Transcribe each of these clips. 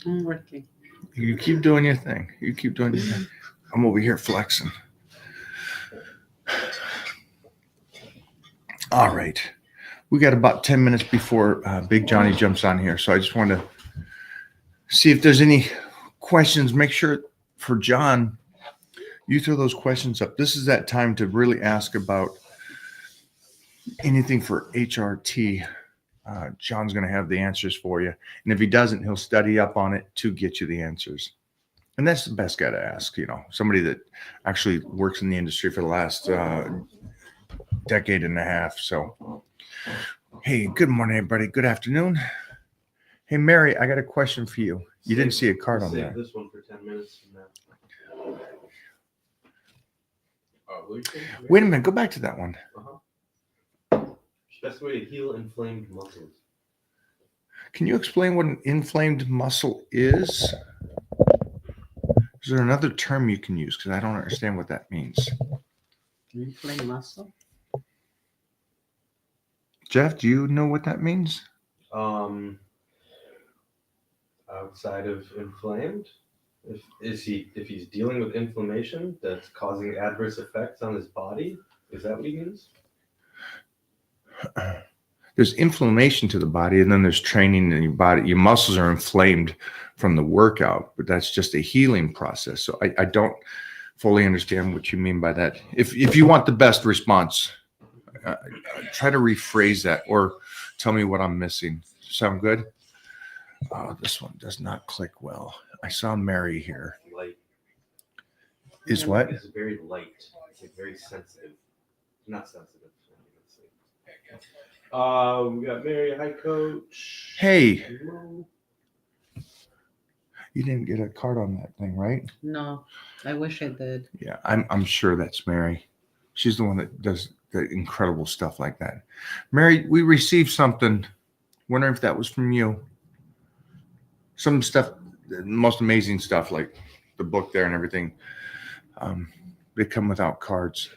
I'm working. You keep doing your thing. You keep doing your thing. I'm over here flexing. All right. We got about 10 minutes before Big Johnny jumps on here. So I just want to see if there's any questions. Make sure for John, you throw those questions up. This is that time to really ask about anything for HRT. John's going to have the answers for you. And if he doesn't, he'll study up on it to get you the answers. And that's the best guy to ask, somebody that actually works in the industry for the last decade and a half. So, hey, good morning, everybody. Good afternoon. Hey, Mary, I got a question for you. You didn't see a card on there. Save this one for 10 minutes from now. Wait a minute. Go back to that one. Best way to heal inflamed muscles. Can you explain what an inflamed muscle is? Is there another term you can use? Because I don't understand what that means. Inflamed muscle. Jeff, do you know what that means? Outside of inflamed, if he's dealing with inflammation that's causing adverse effects on his body, is that what he means? There's inflammation to the body, and then there's training in your body. Your muscles are inflamed from the workout, but that's just a healing process. So I don't fully understand what you mean by that. If you want the best response, try to rephrase that or tell me what I'm missing. Sound good? This one does not click well. I saw Mary here. Light. Is what? It's very light. It's like very sensitive. Not sensitive. We got Mary. Hi, Coach. Hey. Hello. You didn't get a card on that thing, right? No, I wish I did. Yeah, I'm sure that's Mary. She's the one that does the incredible stuff like that. Mary, we received something. Wondering if that was from you. Some stuff, the most amazing stuff, like the book there and everything. They come without cards.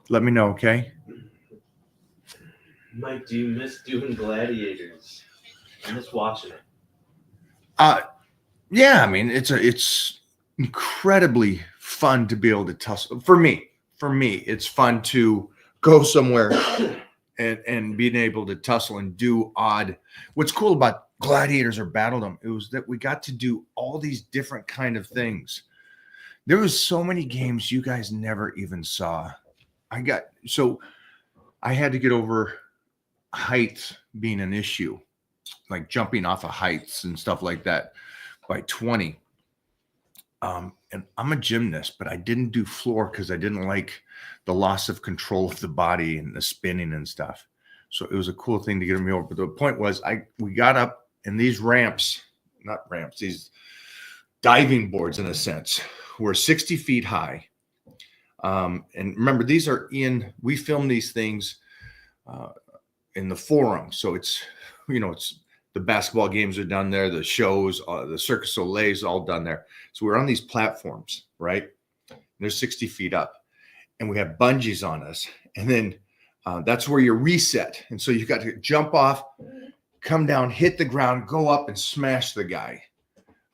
Let me know, okay? Mike, do you miss doing gladiators? I miss watching it. Yeah, I mean it's incredibly fun to be able to tussle. For me, it's fun to go somewhere and being able to tussle and do odd. What's cool about gladiators or battledom, it was that we got to do all these different kind of things. There was so many games you guys never even saw. I had to get over height being an issue, like jumping off of heights and stuff like that by 20. And I'm a gymnast, but I didn't do floor because I didn't like the loss of control of the body and the spinning and stuff. So it was a cool thing to get me over. But the point was, we got up and these these diving boards, in a sense, were 60 feet high. And remember, we film these things in the forum. So it's the basketball games are done there, the shows, the Circus Soleil is all done there. So we're on these platforms, right? And they're 60 feet up, and we have bungees on us. And then that's where you're reset. And so you got to jump off, come down, hit the ground, go up and smash the guy.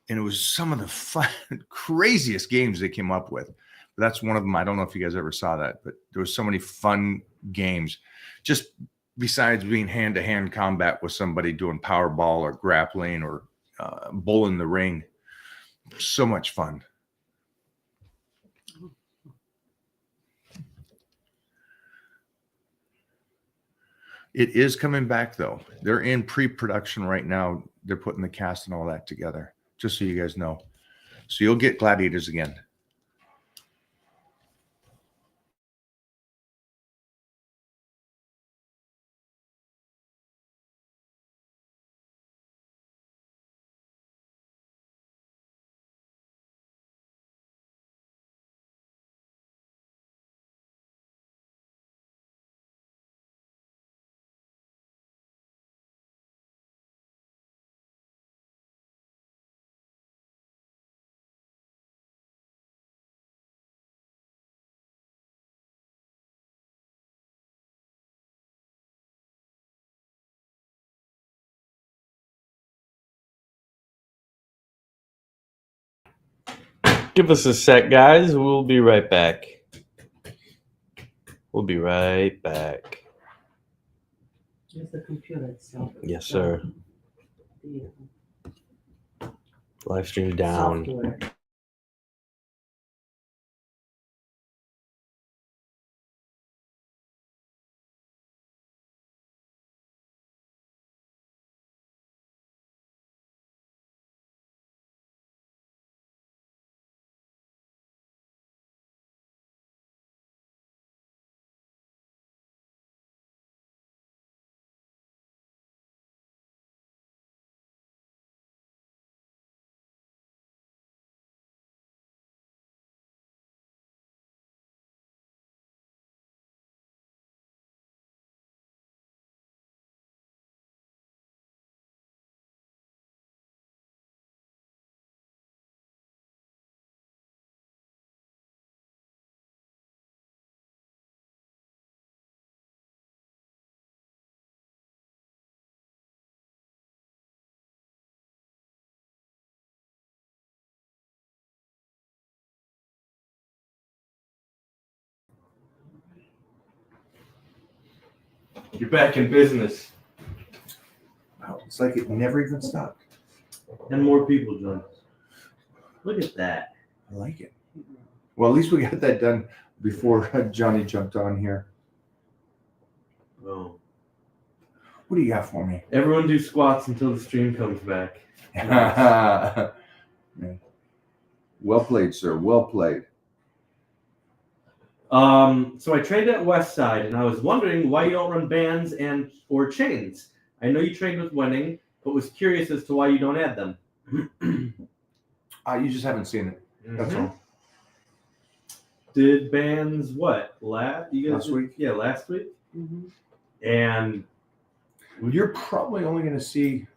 And it was some of the fun, craziest games they came up with. But that's one of them. I don't know if you guys ever saw that, but there was so many fun games. Just besides being hand-to-hand combat with somebody doing Powerball or grappling or bull in the ring. So much fun. It is coming back, though. They're in pre-production right now. They're putting the cast and all that together, just so you guys know. So you'll get gladiators again. Give us a sec, guys. We'll be right back. We'll be right back. It's the computer itself. Yes, sir. The Live stream down. software. You're back in business. Wow, it's like it never even stopped. And more people join us. Look at that. I like it. Well, at least we got that done before Johnny jumped on here. Oh. What do you got for me? Everyone do squats until the stream comes back. Man. Well played, sir. Well played. So I trained at Westside, and I was wondering why you don't run bands and or chains. I know you trained with Wenning, but was curious as to why you don't add them. You just haven't seen it. That's all. Did bands what? Last week? Yeah, last week. Mhm. And You're probably only going to see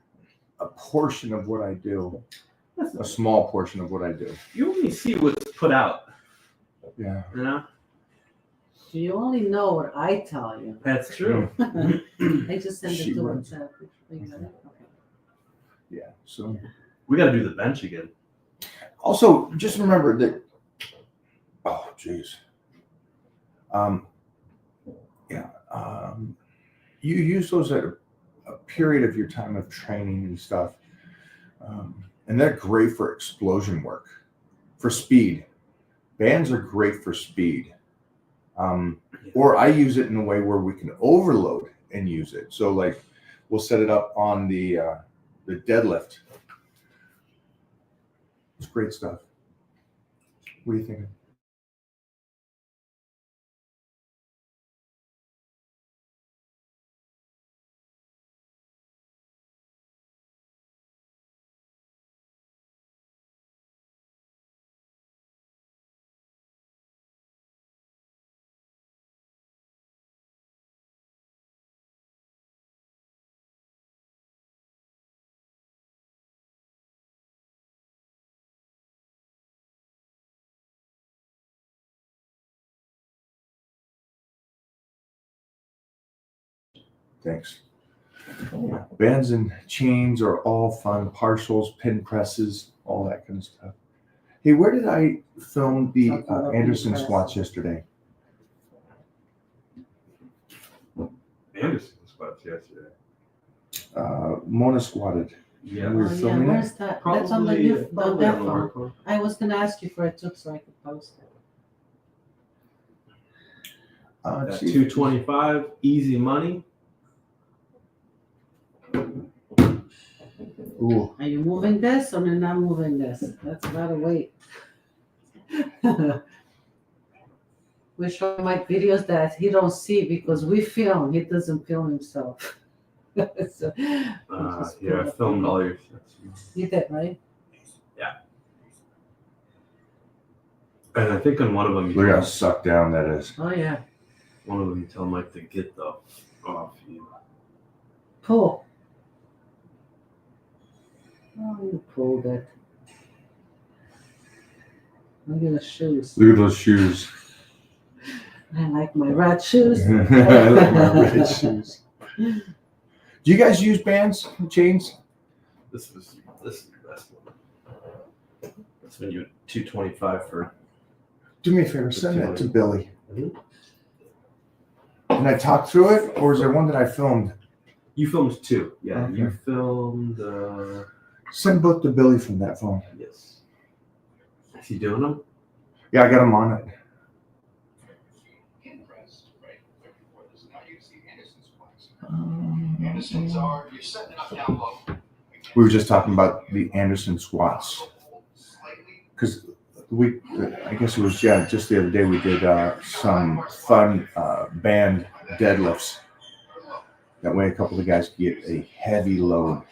a portion of what I do, that's a small portion of what I do. you only see what's put out. Yeah. You know, You only know what I tell you. that's true. I just send it She to runs. WhatsApp. You got it? Okay. Yeah. So We got to do the bench again. also just remember that. Oh, geez. Yeah. You use those at a period of your time of training and stuff, and they're great for explosion work, for speed. Bands are great for speed. Or I use it in a way where we can overload and use it. So like we'll set it up on the deadlift. It's great stuff. What do you think? Thanks. Bands and chains are all fun. Partials, pin presses, all that kind of stuff. Hey, where did I film the Talking about Anderson pin squats press. yesterday? Anderson squats yesterday. Mona squatted. Yeah. We were Oh, yeah, filming where's it. that? That's on the Probably, new, probably that on the phone. work. I was gonna ask you for it too, so I could post it. Let's At see. 225, easy money. Ooh, Are you moving this or you're not moving this? That's a lot of weight. We show Mike videos that he don't see because we film. He doesn't film himself. So, just Yeah, I put it filmed up. all your You did, right? And I think on one of them, look how sucked down that is. Oh yeah. one of them you tell Mike to get the off you. Pull. Oh, you pulled it. Look at the shoes. Look at those shoes. I like my red shoes. I like my red shoes. Do you guys use bands, chains? This is the best one. That's when you 225 for. Do me a favor, send that to Billy. Mhm. Can I talk through it, or is there one that I filmed? You filmed 2. Yeah, Okay. you filmed. Send both to Billy from that phone. Yes. Is he doing them? Yeah, I got him on it. We were just talking about the Anderson squats. Because I guess it was, just the other day we did some fun band deadlifts. That way a couple of guys could get a heavy load.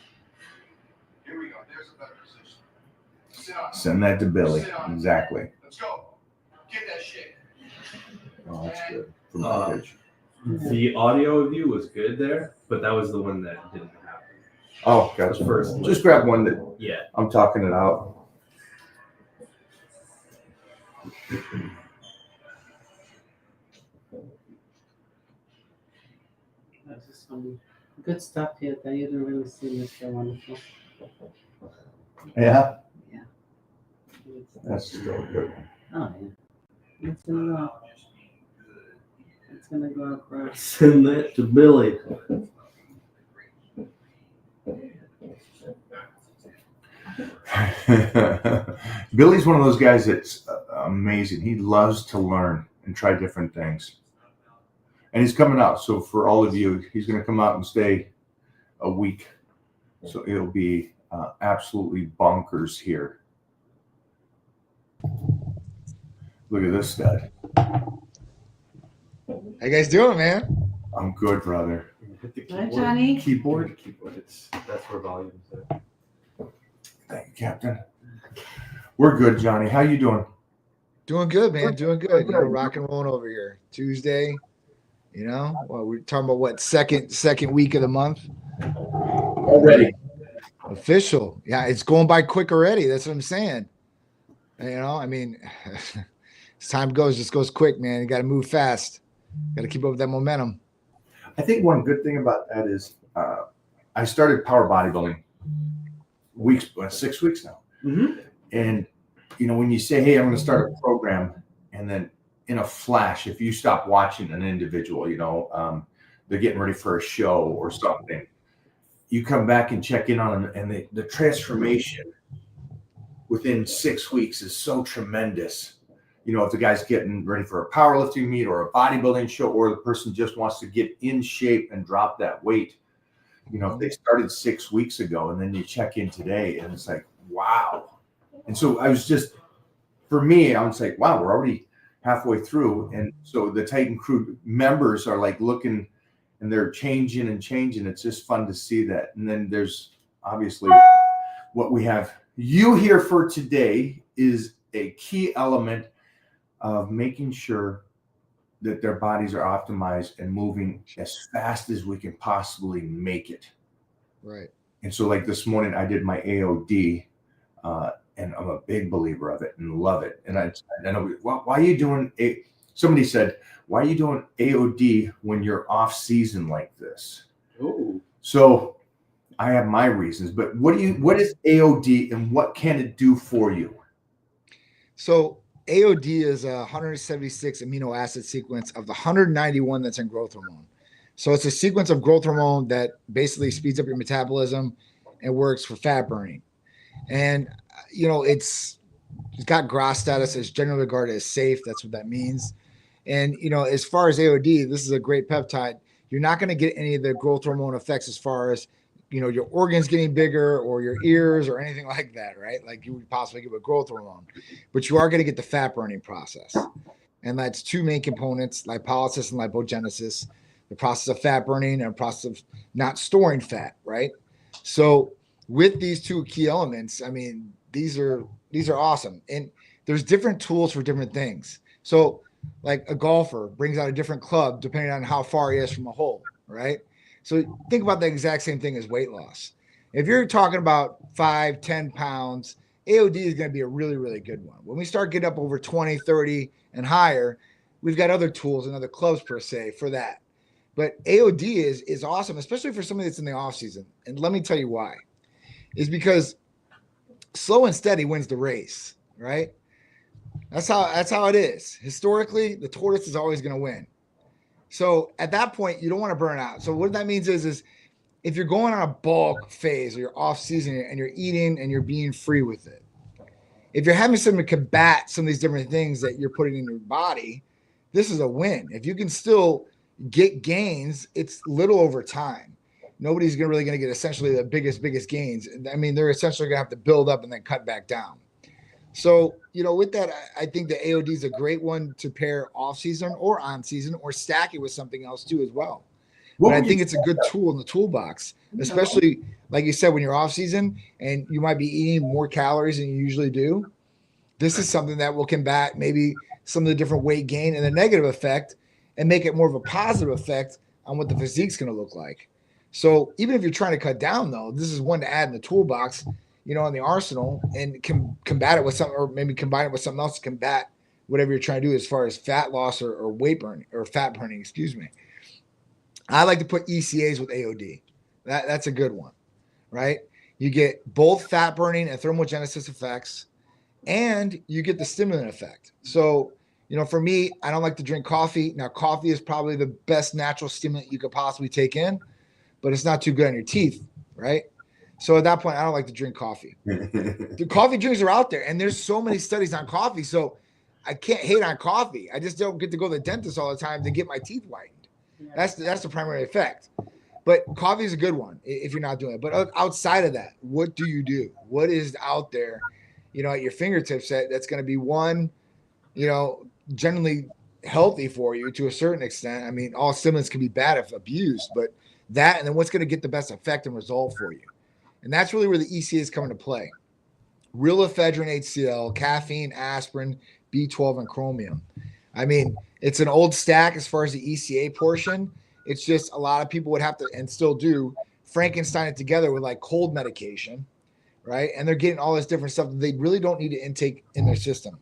Send that to Billy. Exactly. Let's go. Get that shit. Oh, that's good. From my pitch. The audio of you was good there, but that was the one that didn't happen. Oh, gotcha. The first. Just grab one that Yeah. I'm talking it out. That's just some good stuff here that you didn't really see, Mr. Wonderful. Yeah, Good stuff. that's still good. Oh, yeah. It's gonna go. It's gonna go across. Send that to Billy. Billy's one of those guys that's amazing. He loves to learn and try different things. And he's coming out. So for all of you, he's going to come out and stay a week. So it'll be absolutely bonkers here. Look at this stud. How you guys doing, man? I'm good, brother. Hit the Hi, keyboard. Johnny. Keyboard. Keyboard. That's where volume's at. Thank you, Captain. We're good, Johnny. How you doing? Doing good, man. Doing good. You know, rock and rolling over here. Tuesday. You know, well, we're talking about what second week of the month. Already. Official. Yeah, it's going by quick already. That's what I'm saying. You know, I mean, as time goes, just goes quick, man. You got to move fast. Got to keep up with that momentum. I think one good thing about that is I started power bodybuilding 6 weeks now. Mm-hmm. And, you know, when you say, hey, I'm going to start a program, and then in a flash, if you stop watching an individual, you know, they're getting ready for a show or something, you come back and check in on them, and the transformation within 6 weeks is so tremendous. You know, if the guy's getting ready for a powerlifting meet or a bodybuilding show, or the person just wants to get in shape and drop that weight, you know, if they started 6 weeks ago and then you check in today and it's like, wow. And so I was just, for me, I was like, wow, we're already halfway through. And so the Titan Crew members are like looking and they're changing and changing. It's just fun to see that. And then there's obviously what we have you here for today is a key element of making sure that their bodies are optimized and moving as fast as we can possibly make it. Right. And so like this morning, I did my AOD, and I'm a big believer of it and love it. And I know, why are you doing somebody said, why are you doing AOD when you're off season like this? Oh. So I have my reasons, but what is AOD and what can it do for you? So AOD is a 176 amino acid sequence of the 191 that's in growth hormone. So it's a sequence of growth hormone that basically speeds up your metabolism and works for fat burning. And, you know, it's got GRAS status. It's generally regarded as safe. That's what that means. And, you know, as far as AOD, this is a great peptide. You're not going to get any of the growth hormone effects as far as, you know, your organs getting bigger or your ears or anything like that, right? Like you would possibly get with growth hormone, but you are going to get the fat burning process. And that's two main components, lipolysis and lipogenesis, the process of fat burning and a process of not storing fat, right? So with these two key elements, I mean, these are awesome. And there's different tools for different things. So like a golfer brings out a different club depending on how far he is from a hole, right? So think about the exact same thing as weight loss. If you're talking about 5, 10 pounds, AOD is going to be a really, really good one. When we start getting up over 20, 30 and higher, we've got other tools and other clubs per se for that. But AOD is awesome, especially for somebody that's in the off season. And let me tell you why. Is because slow and steady wins the race. right? That's how it is. Historically, the tortoise is always going to win. So at that point, you don't want to burn out. So what that means is if you're going on a bulk phase or you're off season and you're eating and you're being free with it, if you're having something to combat some of these different things that you're putting in your body, this is a win. If you can still get gains, it's little over time. Nobody's really going to get essentially the biggest gains. I mean, they're essentially going to have to build up and then cut back down. So, with that, I think the AOD is a great one to pair off season or on season or stack it with something else too as well. But I think it's a good tool in the toolbox, especially like you said, when you're off season and you might be eating more calories than you usually do. This is something that will combat maybe some of the different weight gain and the negative effect and make it more of a positive effect on what the physique's going to look like. So even if you're trying to cut down, though, this is one to add in the toolbox, in the arsenal, and can combat it with something, or maybe combine it with something else to combat whatever you're trying to do as far as fat loss or weight burning or fat burning, excuse me. I like to put ECAs with AOD. That's a good one, right? You get both fat burning and thermogenesis effects, and you get the stimulant effect. So, for me, I don't like to drink coffee. Now, coffee is probably the best natural stimulant you could possibly take in, but it's not too good on your teeth, right? So at that point, I don't like to drink coffee. The coffee drinkers are out there, and there's so many studies on coffee. So I can't hate on coffee. I just don't get to go to the dentist all the time to get my teeth whitened. That's the primary effect. But coffee is a good one if you're not doing it. But outside of that, what do you do? What is out there, at your fingertips that's going to be one, generally healthy for you to a certain extent. I mean, all stimulants can be bad if abused, but that, and then what's going to get the best effect and result for you. And that's really where the ECAs come into play. Real ephedrine HCl, caffeine, aspirin, B12, and chromium. I mean, it's an old stack as far as the ECA portion. It's just a lot of people would have to, and still do, Frankenstein it together with like cold medication, right? And they're getting all this different stuff that they really don't need to intake in their system,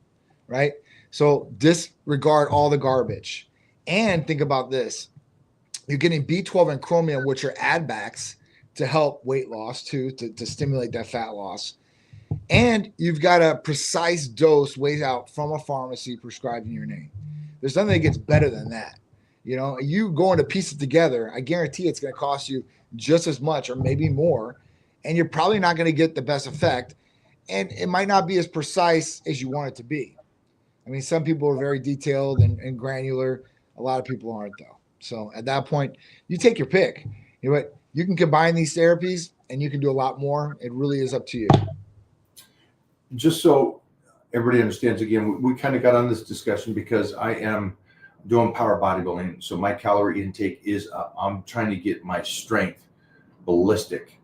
right? So disregard all the garbage. And think about this. You're getting B12 and chromium, which are add backs to help weight loss too, to stimulate that fat loss. And you've got a precise dose weighed out from a pharmacy prescribed in your name. There's nothing that gets better than that. You going to piece it together, I guarantee it's going to cost you just as much or maybe more, and you're probably not going to get the best effect. And it might not be as precise as you want it to be. I mean, some people are very detailed and granular. A lot of people aren't, though. So at that point, you take your pick. You know what? You can combine these therapies and you can do a lot more. It really is up to you. Just so everybody understands, again, we kind of got on this discussion because I am doing power bodybuilding. So my calorie intake is up. I'm trying to get my strength ballistic.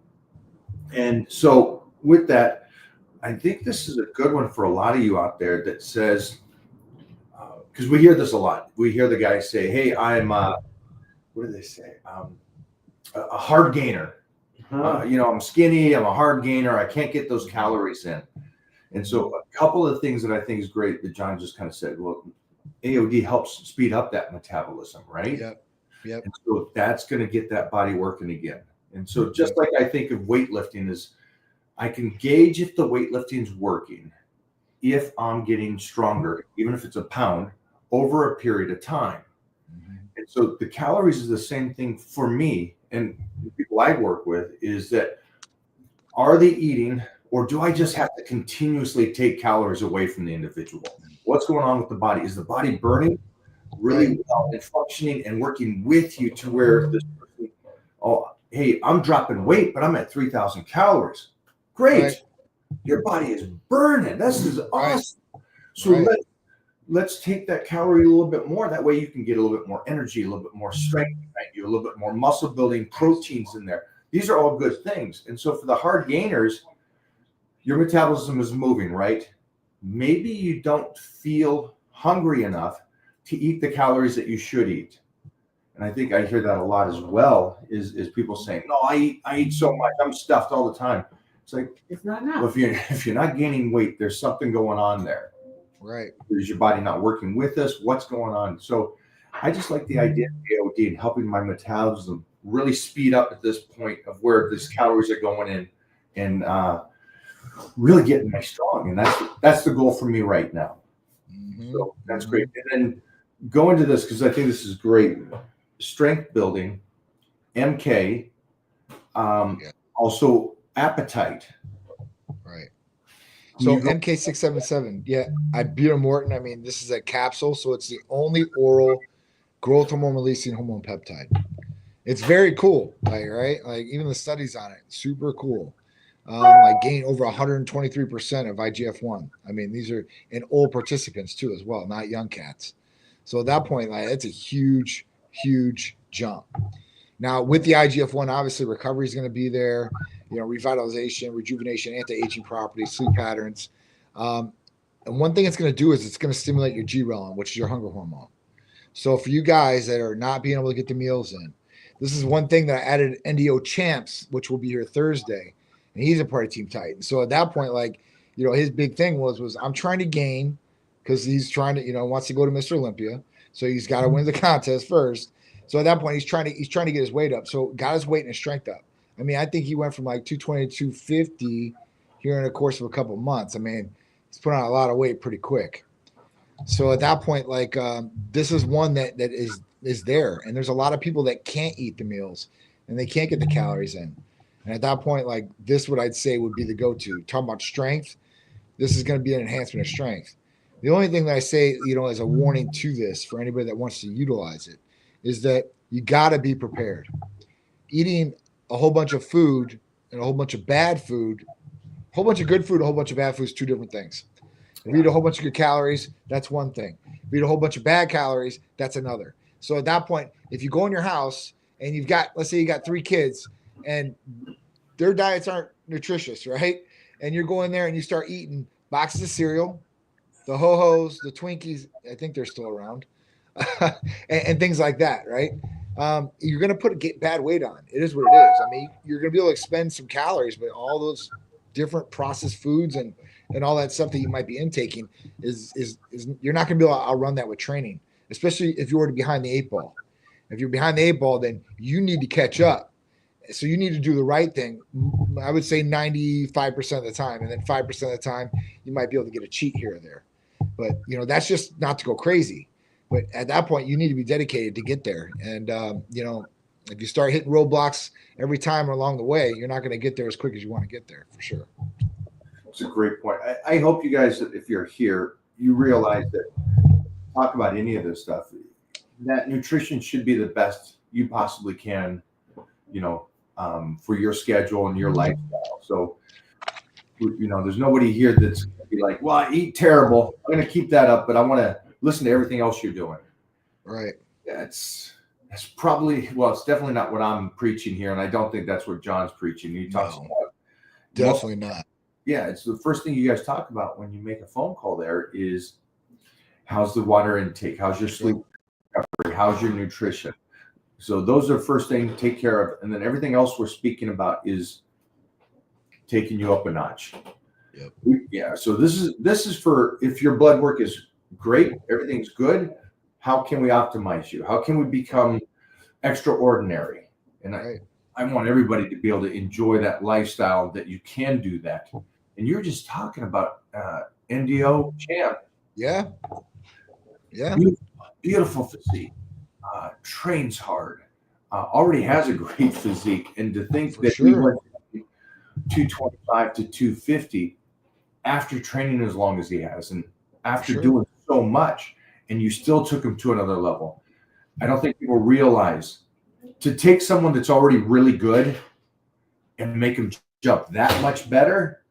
And so with that, I think this is a good one for a lot of you out there that says, because we hear this a lot. We hear the guys say, hey, I'm, what do they say? A hard gainer. I'm skinny. I'm a hard gainer. I can't get those calories in. And so a couple of things that I think is great that John just kind of said, well, AOD helps speed up that metabolism, right? Yep. And so that's going to get that body working again. And so just like I think of weightlifting is, I can gauge if the weightlifting's working, if I'm getting stronger, even if it's a pound, over a period of time. And so the calories is the same thing for me and the people I work with is that, are they eating, or do I just have to continuously take calories away from the individual? What's going on with the body? Is the body burning really well and functioning and working with you to where this person, oh, hey, I'm dropping weight, but I'm at 3,000 calories. Great. Right. Your body is burning. This is awesome. So let's take that calorie a little bit more. That way you can get a little bit more energy, a little bit more strength, a little bit more muscle building proteins in there. These are all good things. And so for the hard gainers, your metabolism is moving, right? Maybe you don't feel hungry enough to eat the calories that you should eat. And I think I hear that a lot as well, is people saying, no, I eat so much, I'm stuffed all the time. It's like, It's not enough. well, if you're not gaining weight, there's something going on there. Right. Is your body not working with us? What's going on? So I just like the idea of AOD and helping my metabolism really speed up at this point of where these calories are going in. And really getting my strong, and that's the goal for me right now. Mhm. So that's great. And then go into this because I think this is great. Strength building, MK, Yeah. also appetite. Right. When So you go- MK677, yeah, Ibutamoren. I mean, this is a capsule, so it's the only oral growth hormone releasing hormone peptide. It's very cool, right? Like even the studies on it, super cool. Like gain over 123% of IGF-1. I mean, these are in old participants too, as well, not young cats. So at that point, like it's a huge, huge jump. Now with the IGF-1, obviously recovery is going to be there. Revitalization, rejuvenation, anti-aging properties, sleep patterns. And one thing it's going to do is it's going to stimulate your ghrelin, which is your hunger hormone. So for you guys that are not being able to get the meals in, this is one thing that I added NDO Champs, which will be here Thursday, and he's a part of Team Titan. So at that point, like, his big thing was I'm trying to gain because he's trying to, wants to go to Mr. Olympia. So he's got to win the contest first. So at that point, he's trying to get his weight up. So got his weight and his strength up. I mean, I think he went from like 220 to 250 here in the course of a couple of months. I mean, he's put on a lot of weight pretty quick. So at that point, like this is one that is there, and there's a lot of people that can't eat the meals and they can't get the calories in. And at that point, like this, what I'd say would be the go-to. Talking about strength, this is going to be an enhancement of strength. The only thing that I say, as a warning to this for anybody that wants to utilize it, is that you got to be prepared. Eating a whole bunch of food and a whole bunch of bad food, a whole bunch of good food, a whole bunch of bad food is two different things. If you eat a whole bunch of good calories, that's one thing. If you eat a whole bunch of bad calories, that's another. So at that point, if you go in your house and you've got, let's say you got 3 kids and their diets aren't nutritious, right? And you're going there and you start eating boxes of cereal, the Ho-Hos, the Twinkies, I think they're still around, and things like that, right? You're going to get bad weight on. It is what it is. I mean, you're going to be able to expend some calories, but all those different processed foods and all that stuff that you might be intaking is you're not going to be able to outrun that with training, especially if you're already behind the 8 ball. If you're behind the 8 ball, then you need to catch up. So you need to do the right thing. I would say 95% of the time, and then 5% of the time you might be able to get a cheat here or there. But that's just not to go crazy. But at that point, you need to be dedicated to get there. And if you start hitting roadblocks every time along the way, you're not going to get there as quick as you want to get there, for sure. It's a great point. I hope you guys, if you're here, you realize that talk about any of this stuff, that nutrition should be the best you possibly can, for your schedule and your lifestyle. So, there's nobody here that's going to be like, well, I eat terrible. I'm going to keep that up, but I want to listen to everything else you're doing. Right. That's probably, well, it's definitely not what I'm preaching here. And I don't think that's what John's preaching. He talks about. Definitely not. Yeah, it's the first thing you guys talk about when you make a phone call there is how's the water intake, how's your sleep recovery, how's your nutrition. So those are the first thing to take care of. And then everything else we're speaking about is taking you up a notch. Yep. Yeah. So this is for if your blood work is great, everything's good, how can we optimize you? How can we become extraordinary? And I want everybody to be able to enjoy that lifestyle that you can do that. And you're just talking about NDO Champ. Yeah. Yeah. Beautiful physique. Trains hard. Already has a great physique. And to think For that sure. he went from 225 to 250 after training as long as he has and after doing so much, and you still took him to another level. I don't think people realize to take someone that's already really good and make them jump that much better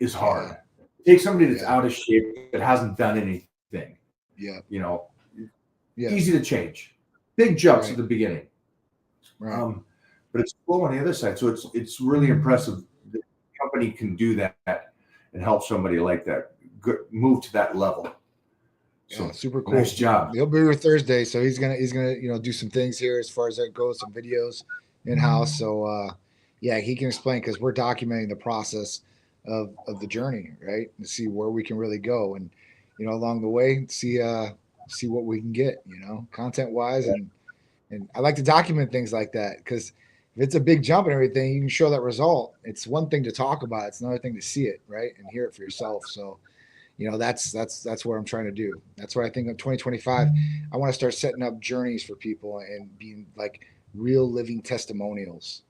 is hard. Take somebody that's out of shape that hasn't done anything. Yeah. Easy to change. Big jumps at the beginning. Right. But it's slow on the other side. So it's really impressive that the company can do that and help somebody like that move to that level. So Yeah, super cool. Nice job. He'll be here Thursday, so he's gonna do some things here as far as that goes, some videos in house. So he can explain because we're documenting the process of the journey, right? And see where we can really go, and along the way, see what we can get, content wise, and I like to document things like that because if it's a big jump and everything, you can show that result. It's one thing to talk about, it's another thing to see it, right, and hear it for yourself. So, that's what I'm trying to do. That's what I think in 2025, I want to start setting up journeys for people and being like real living testimonials.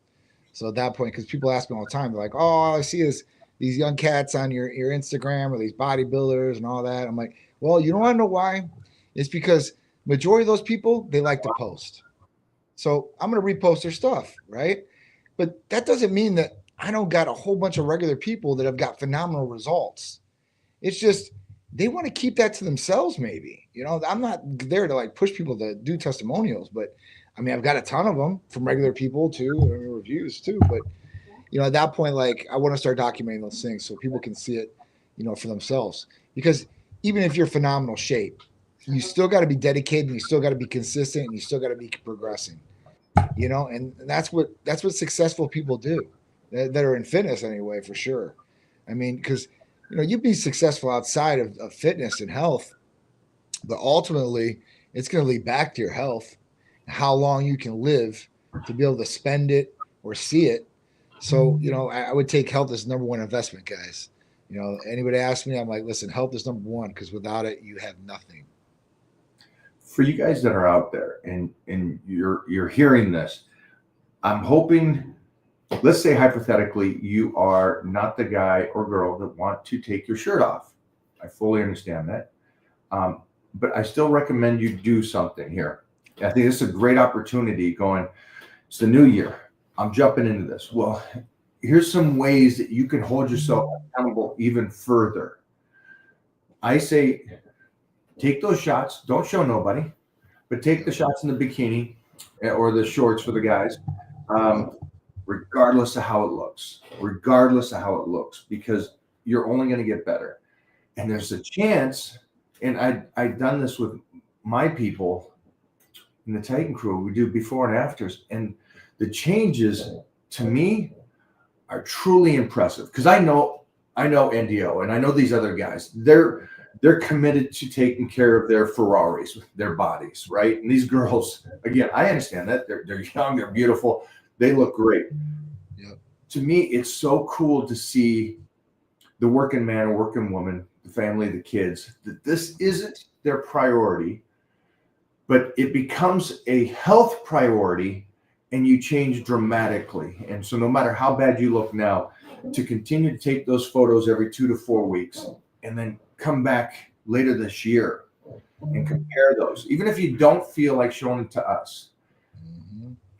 So at that point, because people ask me all the time, they're like, "Oh, all I see is these young cats on your Instagram or these bodybuilders and all that." I'm like, "Well, you don't want to know why? It's because majority of those people, they like to post. So I'm going to repost their stuff, right? But that doesn't mean that I don't got a whole bunch of regular people that have got phenomenal results. It's just they want to keep that to themselves, maybe. I'm not there to like push people to do testimonials, but I mean, I've got a ton of them from regular people too, reviews too. But at that point, like I want to start documenting those things so people can see it, for themselves. Because even if you're phenomenal shape, you still got to be dedicated, and you still got to be consistent, and you still got to be progressing. And that's what successful people do that are in fitness anyway, for sure. I mean, because you'd be successful outside of fitness and health, but ultimately it's going to lead back to your health, how long you can live to be able to spend it or see it. So, I would take health as number one investment, guys. Anybody ask me, I'm like, listen, health is number one, because without it, you have nothing. For you guys that are out there and you're hearing this, I'm hoping, let's say hypothetically, you are not the guy or girl that want to take your shirt off. I fully understand that. But I still recommend you do something here. I think this is a great opportunity going, it's the new year. I'm jumping into this. Well, here's some ways that you can hold yourself accountable even further. I say, take those shots. Don't show nobody, but take the shots in the bikini or the shorts for the guys, regardless of how it looks, because you're only going to get better. And there's a chance, and I've done this with my people in the Titan crew. We do before and afters, and the changes to me are truly impressive, because I know NDO and I know these other guys. They're committed to taking care of their Ferraris, their bodies, right? And these girls, again, I understand that they're young, they're beautiful, they look great. Yep. To me, it's so cool to see the working man or working woman, the family, the kids, that this isn't their priority, but it becomes a health priority, and you change dramatically. And so no matter how bad you look now, to continue to take those photos every 2 to 4 weeks, and then come back later this year and compare those. Even if you don't feel like showing it to us,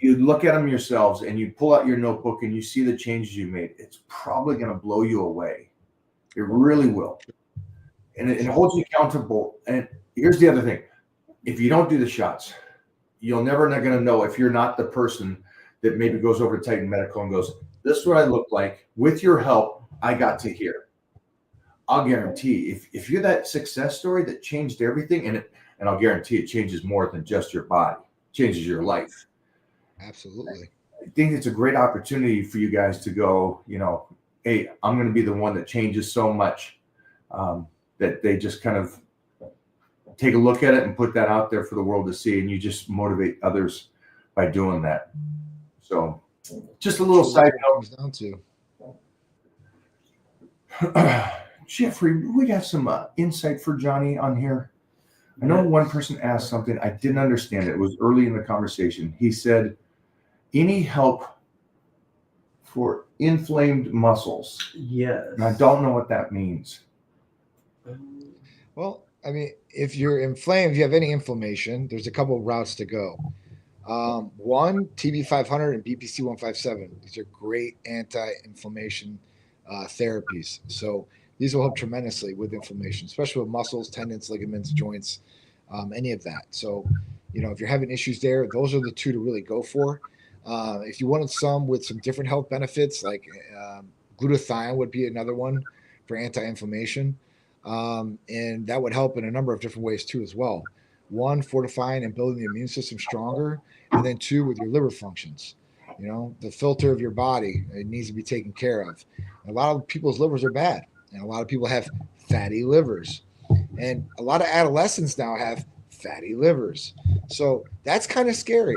you look at them yourselves and you pull out your notebook and you see the changes you made. It's probably going to blow you away. It really will. And it holds you accountable. And here's the other thing. If you don't do the shots, you're never going to know if you're not the person that maybe goes over to Titan Medical and goes, this is what I look like. With your help, I got to here. I'll guarantee if you're that success story that changed everything, and I'll guarantee it changes more than just your body, it changes your life. Absolutely. I think it's a great opportunity for you guys to go, hey, I'm going to be the one that changes so much that they just kind of take a look at it and put that out there for the world to see, and you just motivate others by doing that. So just a little side note. Down to. Jeffrey, we got some insight for Johnny on here. I know one person asked something. I didn't understand it. It was early in the conversation. He said, any help for inflamed muscles? Yes. And I don't know what that means. Well, I mean, if you're inflamed, if you have any inflammation, there's a couple of routes to go. One, TB500 and BPC 157. These are great anti-inflammation therapies. So these will help tremendously with inflammation, especially with muscles, tendons, ligaments, joints, any of that. So, if you're having issues there, those are the two to really go for. If you wanted some with some different health benefits, like glutathione would be another one for anti-inflammation. And that would help in a number of different ways too as well. One, fortifying and building the immune system stronger. And then two, with your liver functions. The filter of your body, it needs to be taken care of. A lot of people's livers are bad. And a lot of people have fatty livers. And a lot of adolescents now have fatty livers. So that's kind of scary.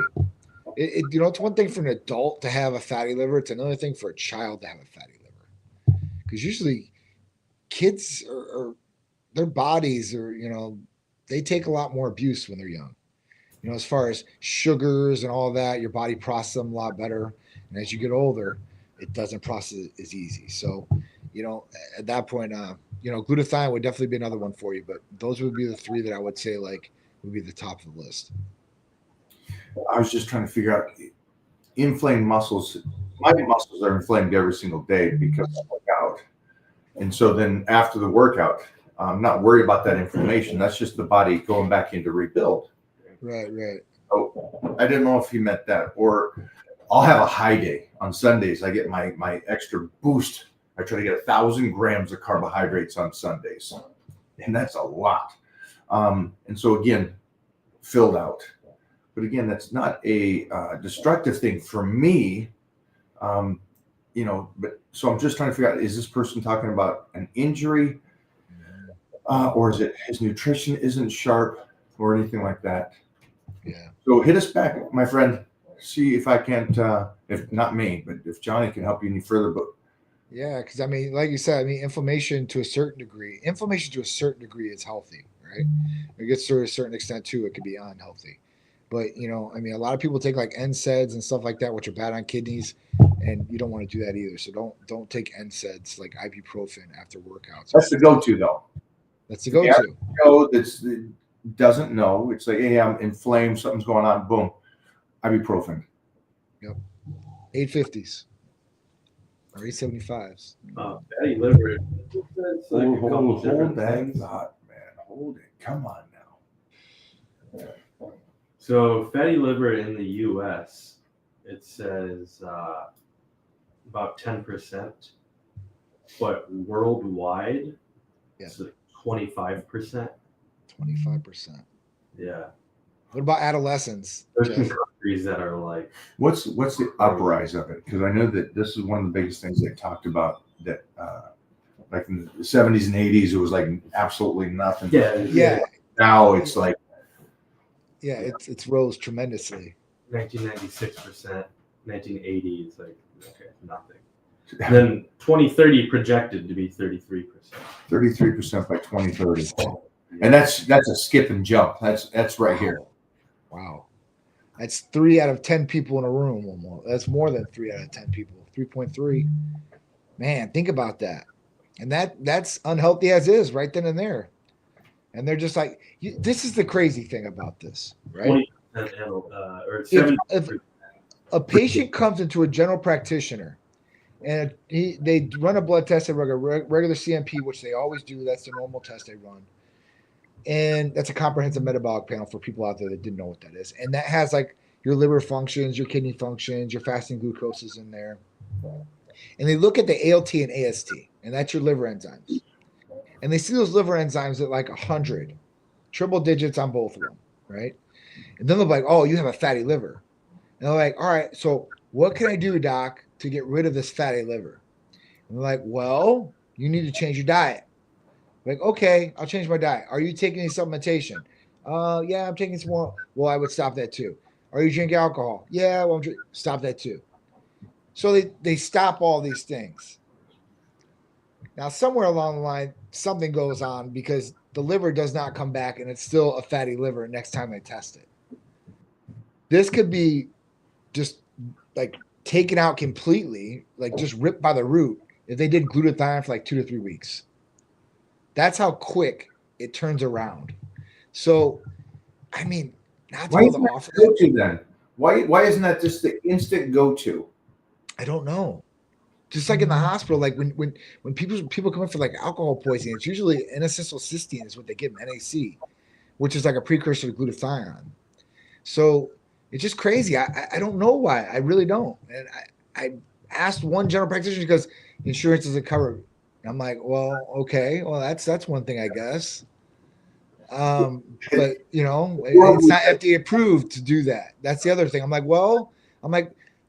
It's one thing for an adult to have a fatty liver. It's another thing for a child to have a fatty liver. Because usually kids are their bodies are, they take a lot more abuse when they're young. As far as sugars and all that, your body processes them a lot better. And as you get older, it doesn't process as easy. So, at that point, glutathione would definitely be another one for you. But those would be the three that I would say would be the top of the list. I was just trying to figure out inflamed muscles. My muscles are inflamed every single day because I work out. And so then after the workout, I'm not worried about that inflammation. That's just the body going back in to rebuild. Right. So I didn't know if he meant that. Or I'll have a high day. On Sundays, I get my extra boost. I try to get 1,000 grams of carbohydrates on Sundays. And that's a lot. And so again, filled out. But again, that's not a destructive thing for me. But so I'm just trying to figure out, is this person talking about an injury? Or is it his nutrition isn't sharp or anything like that? Yeah. So hit us back, my friend. See if I can't, if not me, but if Johnny can help you any further. But yeah, because like you said, inflammation to a certain degree is healthy, right? It gets to a certain extent too, it could be unhealthy. But a lot of people take like NSAIDs and stuff like that, which are bad on kidneys, and you don't want to do that either. So don't take NSAIDs like ibuprofen after workouts. that's the go-to though. That's the go-to. That doesn't know. It's like, hey, I'm inflamed, something's going on. Boom, ibuprofen. Yep. 850s or 875s. Fatty liver. It's like a couple Hold different that things. thought, man. Hold it. Come on now. So fatty liver in the U.S., it says about 10%, but worldwide, it's 25%. 25%. Yeah. What about adolescents? There's some Jeff? countries that are like, What's the uprise of it? Because I know that this is one of the biggest things they talked about. That like in the 70s and 80s, it was like absolutely nothing. Yeah. Now it's like Yeah, it's rose tremendously. 1996%, 1980 is like, okay, nothing. And then 2030 projected to be 33%. 33% by 2030, and that's a skip and jump. That's right here. Wow. That's 3 out of 10 people in a room. Almost. That's more than 3 out of 10 people. 3.3. Man, think about that. And that's unhealthy as is right then and there. And they're just like, this is the crazy thing about this, right? 20% or 70%. If a patient comes into a general practitioner and they run a blood test, they run a regular CMP, which they always do. That's the normal test they run. And that's a comprehensive metabolic panel for people out there that didn't know what that is. And that has like your liver functions, your kidney functions, your fasting glucose is in there. And they look at the ALT and AST, and that's your liver enzymes. And they see those liver enzymes at like 100, triple digits on both of them, right? And then they're like, oh, you have a fatty liver. And they're like, all right, so what can I do, doc, to get rid of this fatty liver? And they're like, well, you need to change your diet. Like, okay, I'll change my diet. Are you taking any supplementation? Yeah, I'm taking some more. Well, I would stop that too. Are you drinking alcohol? Yeah, well, stop that too. So they stop all these things. Now, somewhere along the line, something goes on because the liver does not come back and it's still a fatty liver next time they test it. This could be just like taken out completely, like just ripped by the root if they did glutathione for like 2 to 3 weeks. That's how quick it turns around. So, I mean, not Why to isn't the that offer. go-to then? Why isn't that just the instant go-to? I don't know. Just like in the hospital, like when people come in for like alcohol poisoning, it's usually N-acetylcysteine is what they give them, NAC, which is like a precursor to glutathione. So it's just crazy. I don't know why. I really don't. And I asked one general practitioner because insurance doesn't cover it. And I'm like, well, okay, well that's one thing I guess. But it's not FDA approved to do that. That's the other thing. I'm like,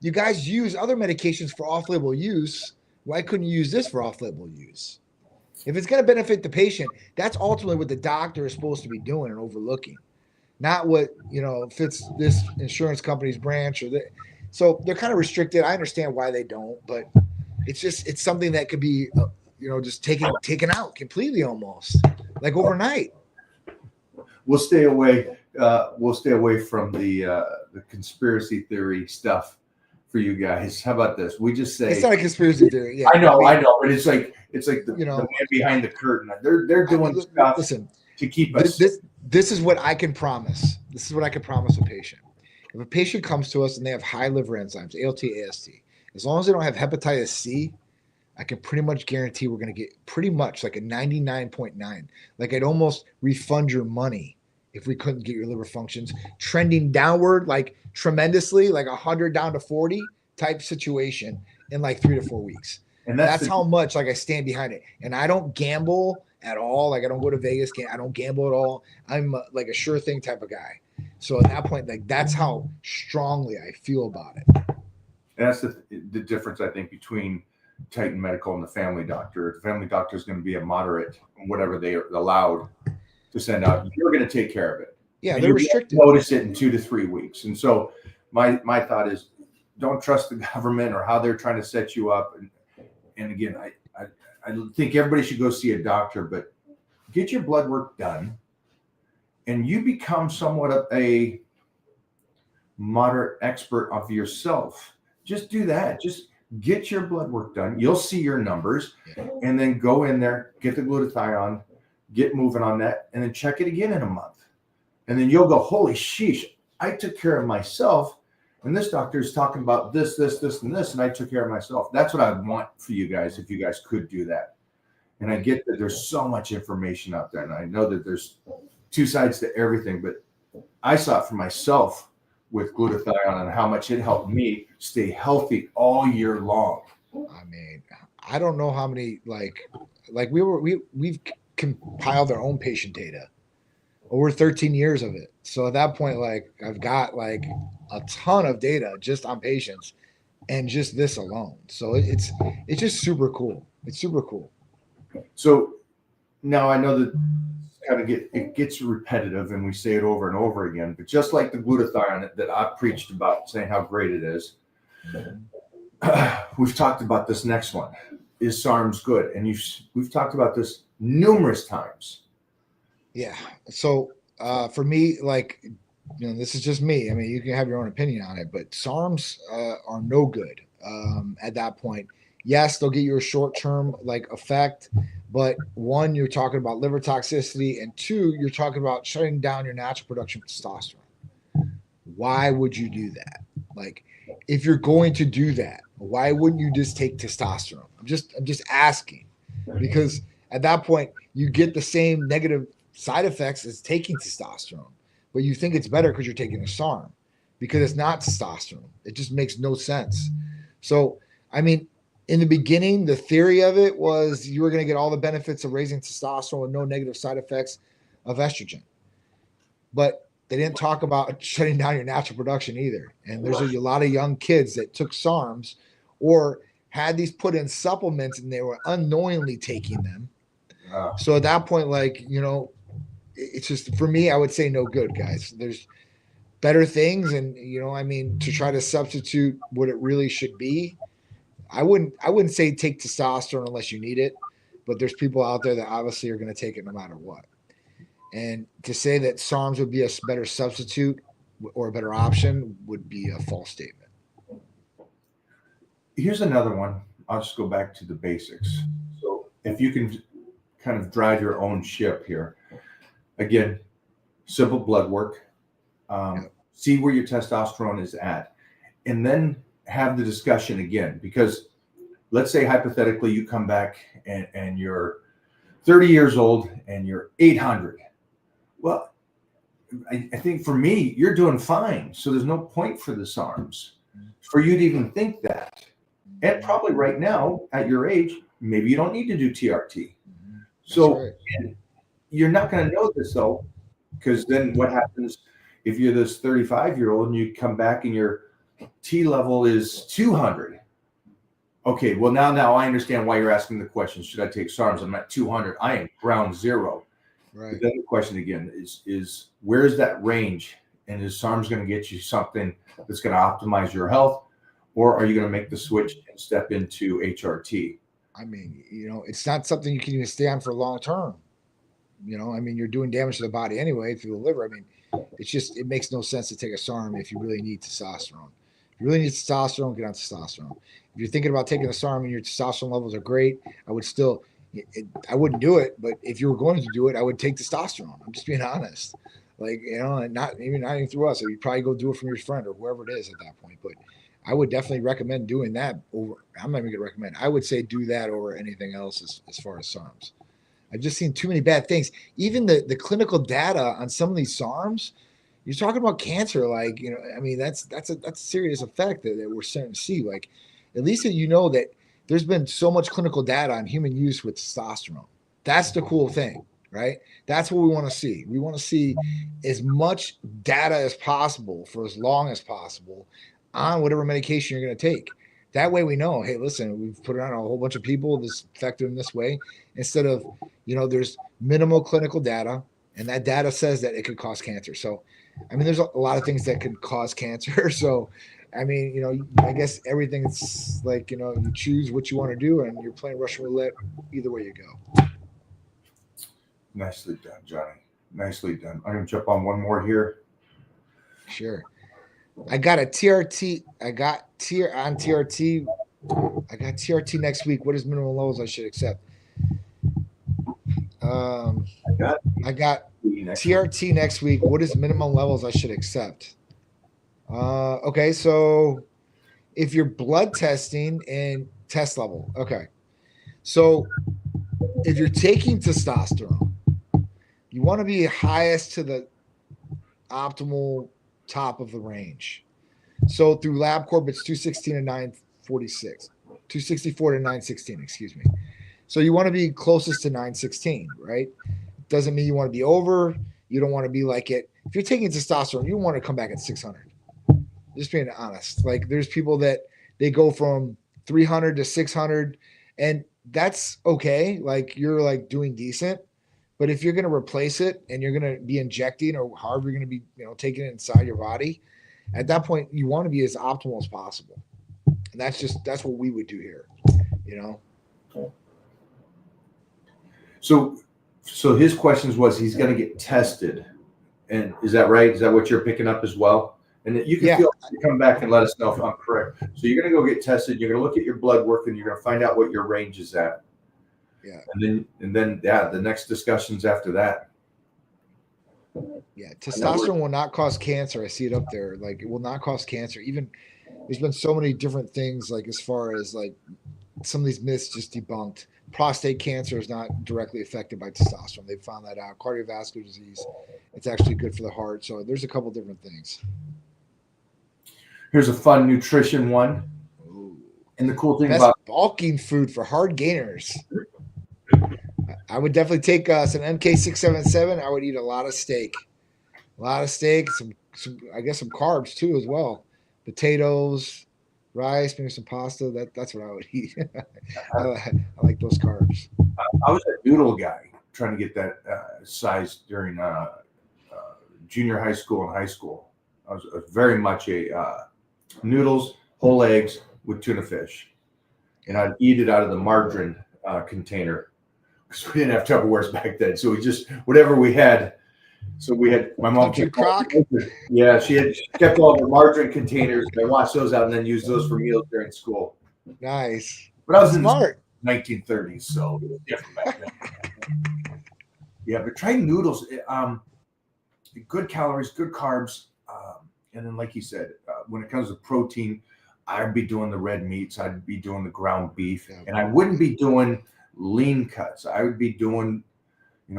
you guys use other medications for off-label use. Why couldn't you use this for off-label use? If it's going to benefit the patient, that's ultimately what the doctor is supposed to be doing and overlooking. not what fits this insurance company's branch or that. So they're kind of restricted. I understand why they don't, but it's something that could be just taken out completely, almost like overnight. We'll stay away. We'll stay away from the conspiracy theory stuff for you guys. How about this? We just say It's not a conspiracy theory. Yeah, I know, mean, but it's like the man behind the curtain. They're doing listen, stuff to keep us. This is what I can promise. This is what I can promise a patient. If a patient comes to us and they have high liver enzymes, ALT, AST, as long as they don't have hepatitis C, I can pretty much guarantee we're going to get pretty much like a 99.9. Like I'd almost refund your money if we couldn't get your liver functions trending downward, like tremendously, like 100 down to 40 type situation in like 3 to 4 weeks. And that's how much like I stand behind it. And I don't gamble at all. Like I don't go to Vegas. I don't gamble at all. I'm like a sure thing type of guy. So at that point, like that's how strongly I feel about it. And that's the difference, I think, between Titan Medical and the family doctor. The family doctor is going to be a moderate, whatever they are allowed to send out. You're going to take care of it. Yeah, and they're restricted. Notice it in 2 to 3 weeks. And so my thought is, don't trust the government or how they're trying to set you up. And again, I think everybody should go see a doctor, but get your blood work done, and you become somewhat of a moderate expert of yourself. Just do that. Just get your blood work done. You'll see your numbers, and then go in there, get the glutathione, get moving on that, and then check it again in a month. And then you'll go, holy sheesh, I took care of myself. And this doctor is talking about this, and this, and I took care of myself. That's what I want for you guys, if you guys could do that. And I get that there's so much information out there, and I know that there's two sides to everything, but I saw it for myself with glutathione and how much it helped me stay healthy all year long. I mean, I don't know how many we've compiled our own patient data over 13 years of it. So at that point, like I've got like a ton of data just on patients and just this alone. So it's just super cool. It's super cool. So now I know that it gets repetitive and we say it over and over again, but just like the glutathione that I've preached about, saying how great it is, we've talked about this next one. Is SARMs good? And we've talked about this numerous times. Yeah. So for me, like, this is just me. I mean, you can have your own opinion on it, but SARMs are no good at that point. Yes, they'll get you a short-term like effect, but one, you're talking about liver toxicity, and two, you're talking about shutting down your natural production of testosterone. Why would you do that? Like, if you're going to do that, why wouldn't you just take testosterone? I'm just asking, because at that point you get the same negative side effects as taking testosterone, but you think it's better because you're taking a SARM, because it's not testosterone. It just makes no sense. So, I mean, in the beginning, the theory of it was you were going to get all the benefits of raising testosterone with no negative side effects of estrogen. But they didn't talk about shutting down your natural production either. And there's a lot of young kids that took SARMs or had these put in supplements and they were unknowingly taking them. So at that point, like, it's just, for me, I would say no good, guys. There's better things. And, I mean, to try to substitute what it really should be, I wouldn't say take testosterone unless you need it, but there's people out there that obviously are going to take it no matter what. And to say that SARMs would be a better substitute or a better option would be a false statement. Here's another one. I'll just go back to the basics. So if you can kind of drive your own ship here, again, simple blood work, see where your testosterone is at, and then have the discussion again, because let's say hypothetically you come back and you're 30 years old and you're 800. Well, I think for me, you're doing fine. So there's no point for the SARMs for you to even think that. And probably right now at your age, maybe you don't need to do TRT. So right. You're not going to know this though, because then what happens if you're this 35-year-old and you come back and your T level is 200. Okay, well now I understand why you're asking the question. Should I take SARMs? I'm at 200. I am ground zero. Right. But then the question again is where is that range? And is SARMs going to get you something that's going to optimize your health, or are you going to make the switch and step into HRT? I mean, it's not something you can even stay on for long term. I mean, you're doing damage to the body anyway through the liver. I mean, it makes no sense to take a SARM if you really need testosterone. If you really need testosterone, get on testosterone. If you're thinking about taking a SARM and your testosterone levels are great, I wouldn't do it. But if you were going to do it, I would take testosterone. I'm just being honest. Like, and not even through us. You'd probably go do it from your friend or whoever it is at that point. But I would definitely recommend doing that over. I'm not even going to recommend. I would say do that over anything else as far as SARMs. I've just seen too many bad things. Even the clinical data on some of these SARMs, you're talking about cancer. Like, I mean, that's a serious effect that we're starting to see. Like, at least that there's been so much clinical data on human use with testosterone. That's the cool thing, right? That's what we want to see. We want to see as much data as possible for as long as possible on whatever medication you're going to take. That way we know, hey, listen, we've put it on a whole bunch of people, this effective in this way, instead of, there's minimal clinical data, and that data says that it could cause cancer. So, I mean, there's a lot of things that could cause cancer. So, I mean, I guess everything's like, you choose what you want to do, and you're playing Russian roulette either way you go. Nicely done, Johnny. Nicely done. I'm going to jump on one more here. Sure. I got a TRT. I got TRT next week. What is minimum levels I should accept? I got TRT next week. What is minimum levels I should accept? Okay, so if you're blood testing and test level, okay. So if you're taking testosterone, you want to be highest to the optimal top of the range. So through LabCorp, it's 216 and 946, 264 to 916, excuse me. So you want to be closest to 916, right? Doesn't mean you want to be over. You don't want to be like it. If you're taking testosterone, you want to come back at 600. Just being honest. Like, there's people that they go from 300 to 600, and that's okay. Like, you're like doing decent. But if you're going to replace it and you're going to be injecting or however you're going to be, taking it inside your body, at that point, you want to be as optimal as possible. And that's what we would do here, So his questions was he's going to get tested. And is that right? Is that what you're picking up as well? And you can feel free to come back and let us know if I'm correct. So you're going to go get tested. You're going to look at your blood work, and you're going to find out what your range is at. Yeah. And then the next discussions after that. Yeah. Testosterone will not cause cancer. I see it up there. Like, it will not cause cancer. Even there's been so many different things, like as far as like some of these myths just debunked. Prostate cancer is not directly affected by testosterone. They found that out. Cardiovascular disease, it's actually good for the heart. So there's a couple different things. Here's a fun nutrition one. Ooh. And the cool thing Best about bulking food for hard gainers. I would definitely take some MK677. I would eat a lot of steak. Some I guess some carbs too as well. Potatoes, rice, maybe some pasta. That's what I would eat. I like those carbs. I was a noodle guy trying to get that size during junior high school and high school. I was very much a noodles, whole eggs with tuna fish. And I'd eat it out of the margarine container because we didn't have Tupperwares back then. So we just, whatever we had. So we had, my mom kept crock. Yeah, she kept all the margarine containers. I washed those out and then used those for meals during school. Nice. But I was Smart. in the 1930s, so it was different back then. Yeah, but try noodles. Good calories, good carbs. And then, like you said, when it comes to protein, I'd be doing the red meats. I'd be doing the ground beef. And I wouldn't be doing lean cuts. I would be doing,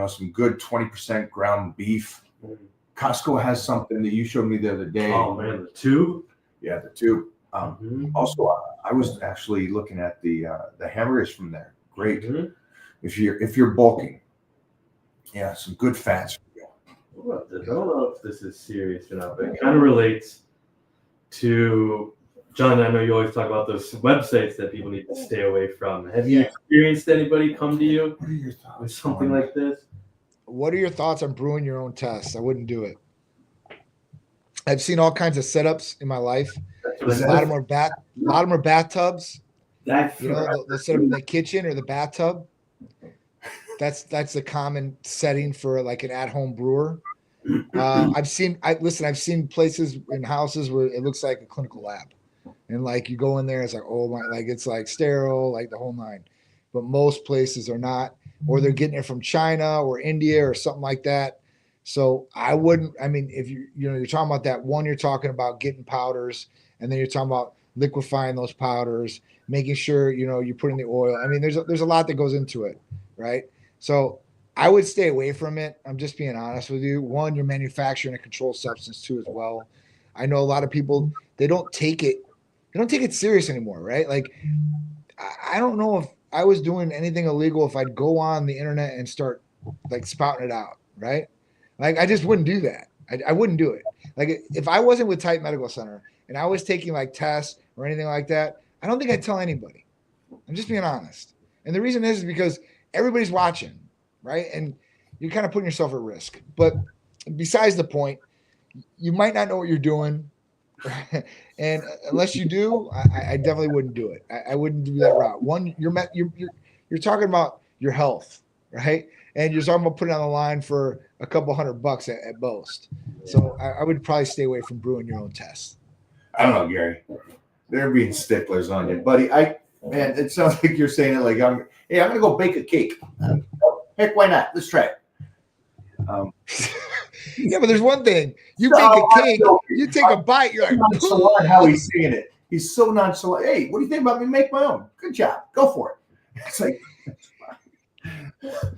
some good 20% ground beef. Costco has something that you showed me the other day. Oh, man, the tube? Yeah, the tube. Also, I was actually looking at the hamburgers from there. Great. Mm-hmm. If you're bulking, yeah, some good fats. I don't know if this is serious or not, but it kind of relates to, John, I know you always talk about those websites that people need to stay away from. Have you experienced anybody come to you What are your thoughts with something like this? what are your thoughts on brewing your own tests? I wouldn't do it. I've seen all kinds of setups in my life. A lot of them are bathtubs. That's You know, they'll set up in the kitchen or the bathtub. That's the common setting for like an at-home brewer. I've seen places in houses where it looks like a clinical lab, and like you go in there, it's like, oh my, like it's like sterile, like the whole nine. But most places are not, or they're getting it from China or India or something like that. So I wouldn't. I mean, if you're talking about that one, you're talking about getting powders, and then you're talking about liquefying those powders, making sure you put in the oil. I mean, there's a lot that goes into it, right? So I would stay away from it. I'm just being honest with you. One, you're manufacturing a controlled substance too, as well. I know a lot of people, they don't take it serious anymore, right? Like, I don't know if I was doing anything illegal if I'd go on the internet and start like spouting it out, right? Like, I just wouldn't do that. I wouldn't do it. Like, if I wasn't with Titan Medical Center and I was taking like tests or anything like that, I don't think I'd tell anybody. I'm just being honest. And the reason is because everybody's watching, right? And you're kind of putting yourself at risk. But besides the point, you might not know what you're doing. And unless you do, I definitely wouldn't do it. I wouldn't do that route. One, you're talking about your health, right? And you're talking about putting on the line for a couple $100 at most. So I would probably stay away from brewing your own tests. I don't know, Gary. They're being sticklers on you, buddy. Man, it sounds like you're saying it like I'm gonna go bake a cake. Heck, why not? Let's try it. Yeah, but there's one thing. You bake a cake, you take a bite, you're like, nonchalant how he's saying it. He's so nonchalant. Hey, what do you think about me make my own? Good job. Go for it. It's like, I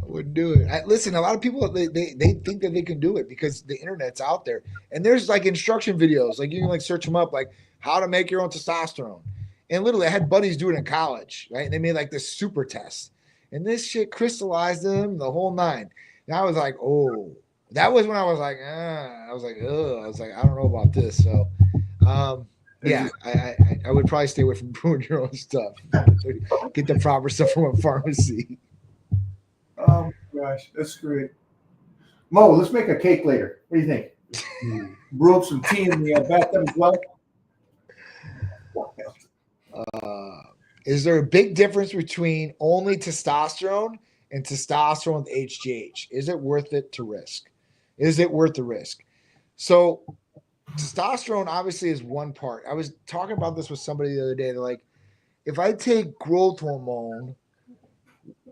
wouldn't do it. Listen, a lot of people they think that they can do it because the internet's out there, and there's like instruction videos, like you can like search them up, like how to make your own testosterone. And literally, I had buddies do it in college, right? And they made like this super test, and this shit crystallized them the whole nine. And I was like, oh, that was when I was like, I was like, I don't know about this. So, yeah, I would probably stay away from brewing your own stuff. Get the proper stuff from a pharmacy. oh gosh, that's great. Mo, let's make a cake later. What do you think? Brew up some tea in the bathtub as well. Is there a big difference between only testosterone and testosterone with HGH? Is it worth it to risk? Is it worth the risk? So testosterone obviously is one part. I was talking about this with somebody the other day. They're like, if I take growth hormone,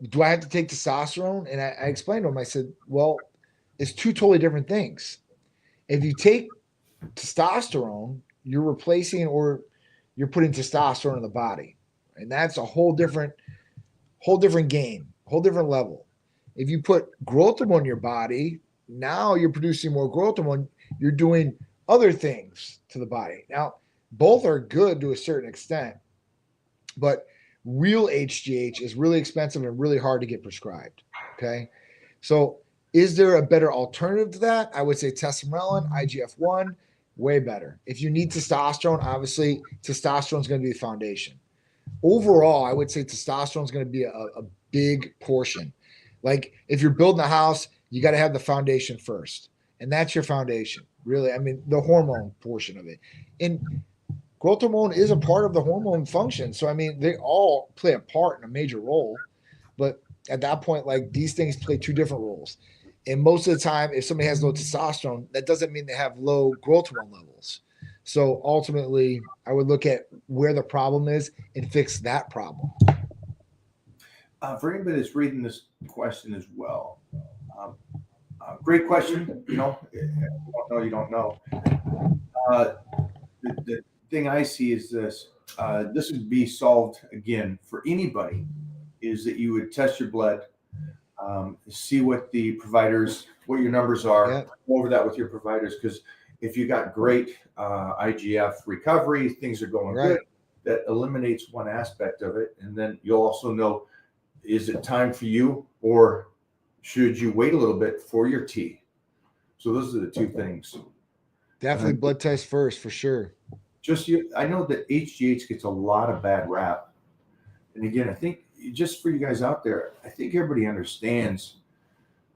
do I have to take testosterone? And I explained to him, I said, well, it's two totally different things. If you take testosterone, you're replacing or you're putting testosterone in the body. And that's a whole different game, whole different level. If you put growth hormone in your body, now you're producing more growth hormone. You're doing other things to the body. Now, both are good to a certain extent, but real HGH is really expensive and really hard to get prescribed. Okay. So is there a better alternative to that? I would say testosterone, IGF-1, way better. If you need testosterone, obviously testosterone is going to be the foundation. Overall, I would say testosterone is going to be a big portion. Like if you're building a house, you got to have the foundation first. And that's your foundation, really. I mean, the hormone portion of it. And growth hormone is a part of the hormone function. So, I mean, they all play a part in a major role. But at that point, like these things play two different roles. And most of the time, if somebody has low testosterone, that doesn't mean they have low growth hormone levels. So ultimately, I would look at where the problem is and fix that problem. For anybody that's reading this question as well, great question. You don't know. The thing I see is this. This would be solved again for anybody. Is that you would test your blood, see what the providers, what your numbers are, go over that with your providers. Because if you got great IGF recovery, things are going good. That eliminates one aspect of it, and then you'll also know: is it time for you, or should you wait a little bit for your T? So those are the two things. Definitely blood test first, for sure. I know that HGH gets a lot of bad rap. And again, I think just for you guys out there, I think everybody understands,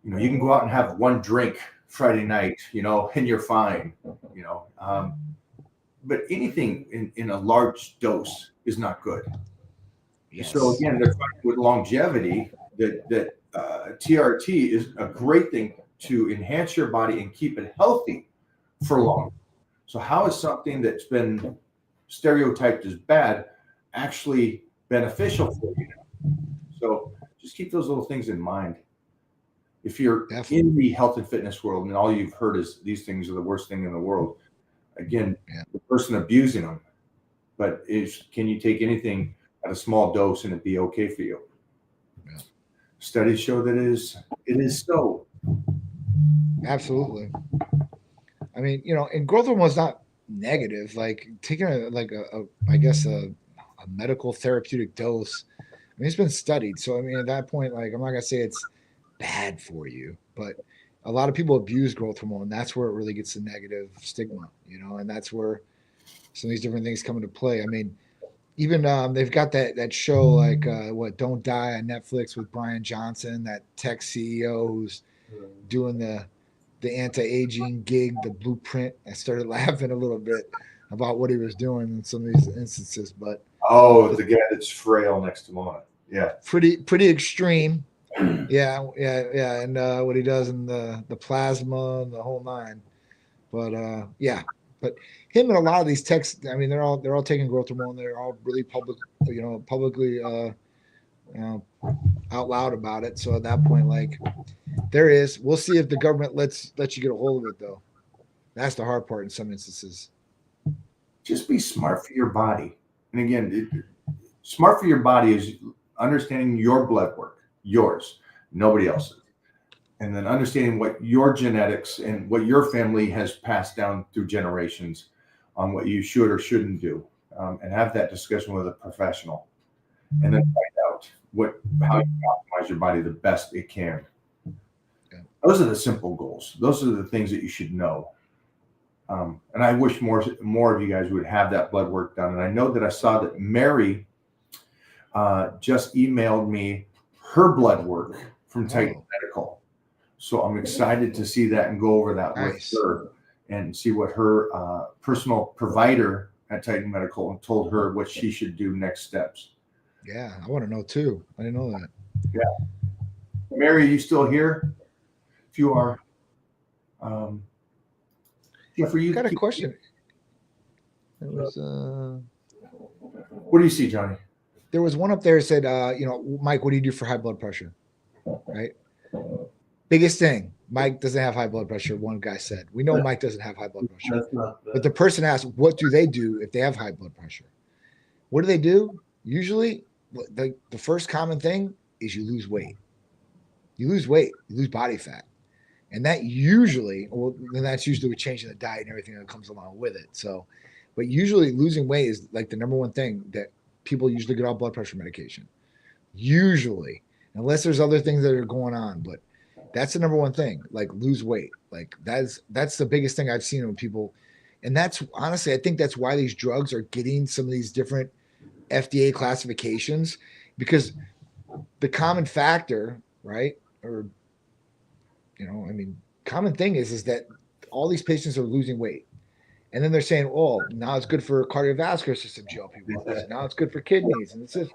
you know, you can go out and have one drink Friday night, you know, and you're fine, you know. But anything in a large dose is not good. Yes. So again, they're finding with longevity that TRT is a great thing to enhance your body and keep it healthy for long. So how is something that's been stereotyped as bad actually beneficial for you? So just keep those little things in mind. If you're Definitely. in the health and fitness world and all you've heard is these things are the worst thing in the world, again, the person abusing them. But can you take anything at a small dose and it be okay for you? Yeah. Studies show that it is so. Absolutely. I mean, you know, and growth hormone is not negative. Like taking a medical therapeutic dose. I mean, it's been studied. So I mean, at that point, like I'm not gonna say it's bad for you, but a lot of people abuse growth hormone. And that's where it really gets the negative stigma, you know, and that's where some of these different things come into play. I mean, even they've got that show like Don't Die on Netflix with Brian Johnson, that tech CEO who's doing the anti-aging gig, the blueprint. I started laughing a little bit about what he was doing in some of these instances, but Oh, the guy that's frail next to Mona. Yeah. pretty extreme. Yeah, and what he does in the plasma and the whole nine. But but him and a lot of these techs, I mean, they're all taking growth hormone. They're all really publicly out loud about it. So at that point, like we'll see if the government lets you get a hold of it though. That's the hard part in some instances. Just be smart for your body. And again, smart for your body is understanding your blood work, yours, nobody else's. And then understanding what your genetics and what your family has passed down through generations on what you should or shouldn't do, and have that discussion with a professional, and then find out how you can optimize your body the best it can. Yeah. Those are the simple goals. Those are the things that you should know. And I wish more of you guys would have that blood work done. And I know that I saw that Mary just emailed me her blood work from Titan Medical. So I'm excited to see that and go over that Nice. with her and see what her personal provider at Titan Medical told her what she should do next steps. Yeah, I want to know too. I didn't know that. Yeah. Mary, are you still here? If you are, Jeffrey, you I got a question. It was what do you see, Johnny? there was one up there that said, Mike, what do you do for high blood pressure? Right. Biggest thing, Mike doesn't have high blood pressure. One guy said, we know Mike doesn't have high blood pressure. That's not But the person asked, what do they do if they have high blood pressure? What do they do? Usually, the first common thing is you lose weight. You lose weight, you lose body fat. And that usually, that's usually with changing the diet and everything that comes along with it. So, but usually losing weight is like the number one thing that people usually get off blood pressure medication. Usually, unless there's other things that are going on, but that's the number one thing, like lose weight. Like that's the biggest thing I've seen when people, and that's honestly, I think that's why these drugs are getting some of these different FDA classifications, because the common factor, right? Or, common thing is that all these patients are losing weight. And then they're saying, oh, now it's good for cardiovascular system, GLP-1s. Now it's good for kidneys. And it's just,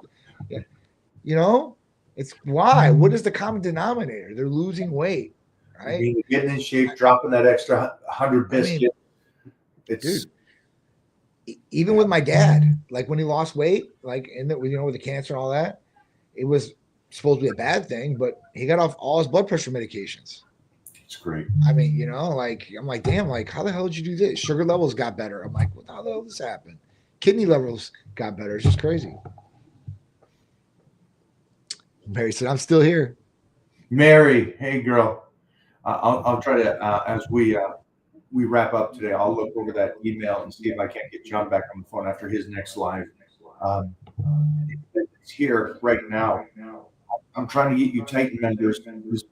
it's why? What is the common denominator? They're losing weight, right? Getting in shape, dropping that extra 100 biscuits. Dude, even with my dad, like when he lost weight, like with the cancer and all that, it was supposed to be a bad thing, but he got off all his blood pressure medications. It's great. I mean, I'm like, damn, like how the hell did you do this? Sugar levels got better. I'm like, what the hell did this happen? Kidney levels got better. It's just crazy. Mary said, I'm still here. Mary, hey girl, I'll try to as we wrap up today, I'll look over that email and see if I can't get John back on the phone after his next live. He's here right now. I'm trying to get you Titan members who's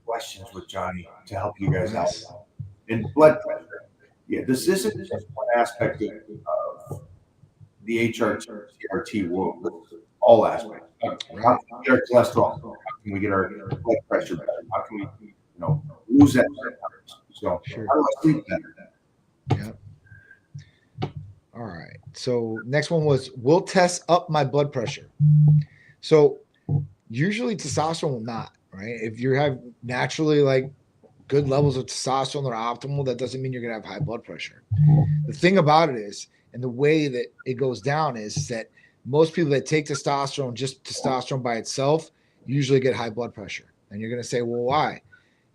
questions with Johnny to help you guys out. And blood pressure. Yeah, this isn't just one aspect of the HRT world. All aspects. How can we get our cholesterol? How can we get our blood pressure better? How can we, lose that? So Sure. how do I sleep better? Yep. All right. So next one was, will test up my blood pressure. So usually testosterone will not, right? If you have naturally like good levels of testosterone that are optimal, that doesn't mean you're going to have high blood pressure. The thing about it is, and the way that it goes down is that most people that take testosterone, just testosterone by itself, usually get high blood pressure. And you're going to say, well, why?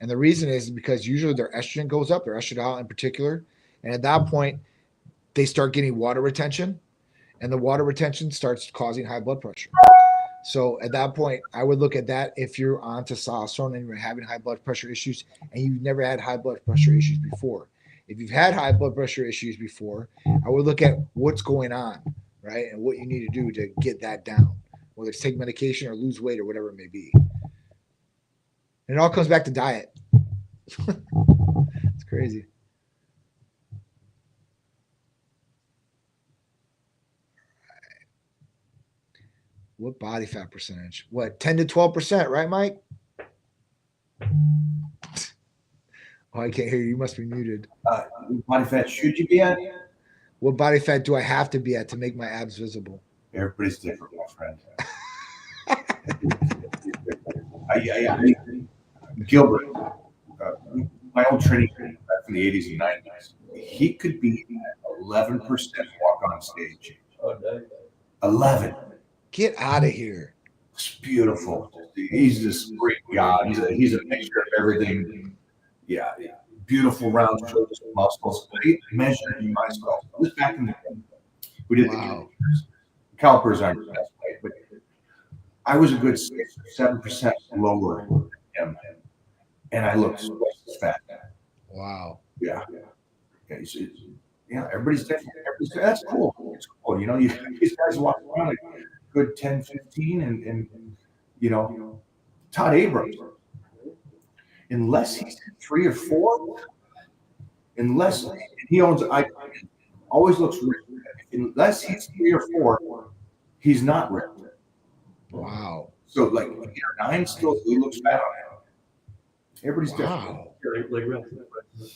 And the reason is because usually their estrogen goes up, their estradiol in particular. And at that point, they start getting water retention, and the water retention starts causing high blood pressure. So at that point, I would look at that if you're on testosterone and you're having high blood pressure issues and you've never had high blood pressure issues before. If you've had high blood pressure issues before, I would look at what's going on, right? And what you need to do to get that down, whether it's take medication or lose weight or whatever it may be. And it all comes back to diet. It's crazy. What body fat percentage? What, 10 to 12%, right, Mike? Oh, I can't hear you. You must be muted. What body fat should you be at? What body fat do I have to be at to make my abs visible? Everybody's different, my friend. Gilbert, my old training back from the 80s and 90s, he could be at 11% walk on stage. 11. Get out of here. It's beautiful. He's this great God. He's a mixture of everything. Yeah. Beautiful round shoulders and muscles. I measured you myself. It was back in the day. We did the calipers aren't the best way, but I was a good 6 or 7% lower than him. And I looked fat. Wow. Yeah. Yeah, everybody's different. That's cool. It's cool. These guys walk around like good 10, 15, and Todd Abrams, unless he's 3 or 4, unless he owns, I always looks rich. Unless he's 3 or 4, he's not rich. Wow. So like 8 or 9, still he looks fat on him. Everybody's different. Like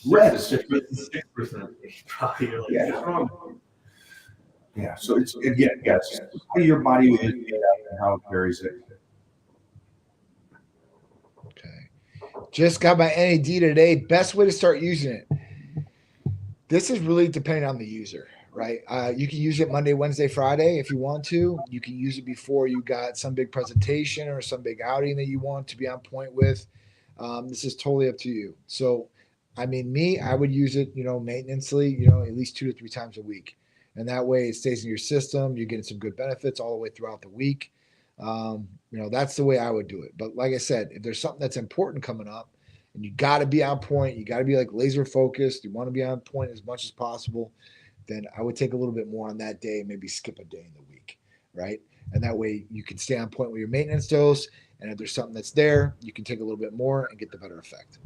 Red. 6%. Probably like, Yeah. what's wrong? Yeah. So it's again, yes, how your body is and how it carries it. Okay. Just got my NAD today. Best way to start using it. This is really depending on the user, right? You can use it Monday, Wednesday, Friday if you want to. You can use it before you got some big presentation or some big outing that you want to be on point with. This is totally up to you. So, I mean, I would use it, maintenancely, at least 2 to 3 times a week. And that way it stays in your system. You're getting some good benefits all the way throughout the week. That's the way I would do it. But like I said, if there's something that's important coming up and you got to be on point, you got to be like laser focused, you want to be on point as much as possible, then I would take a little bit more on that day, maybe skip a day in the week, right? And that way you can stay on point with your maintenance dose. And if there's something that's there, you can take a little bit more and get the better effect.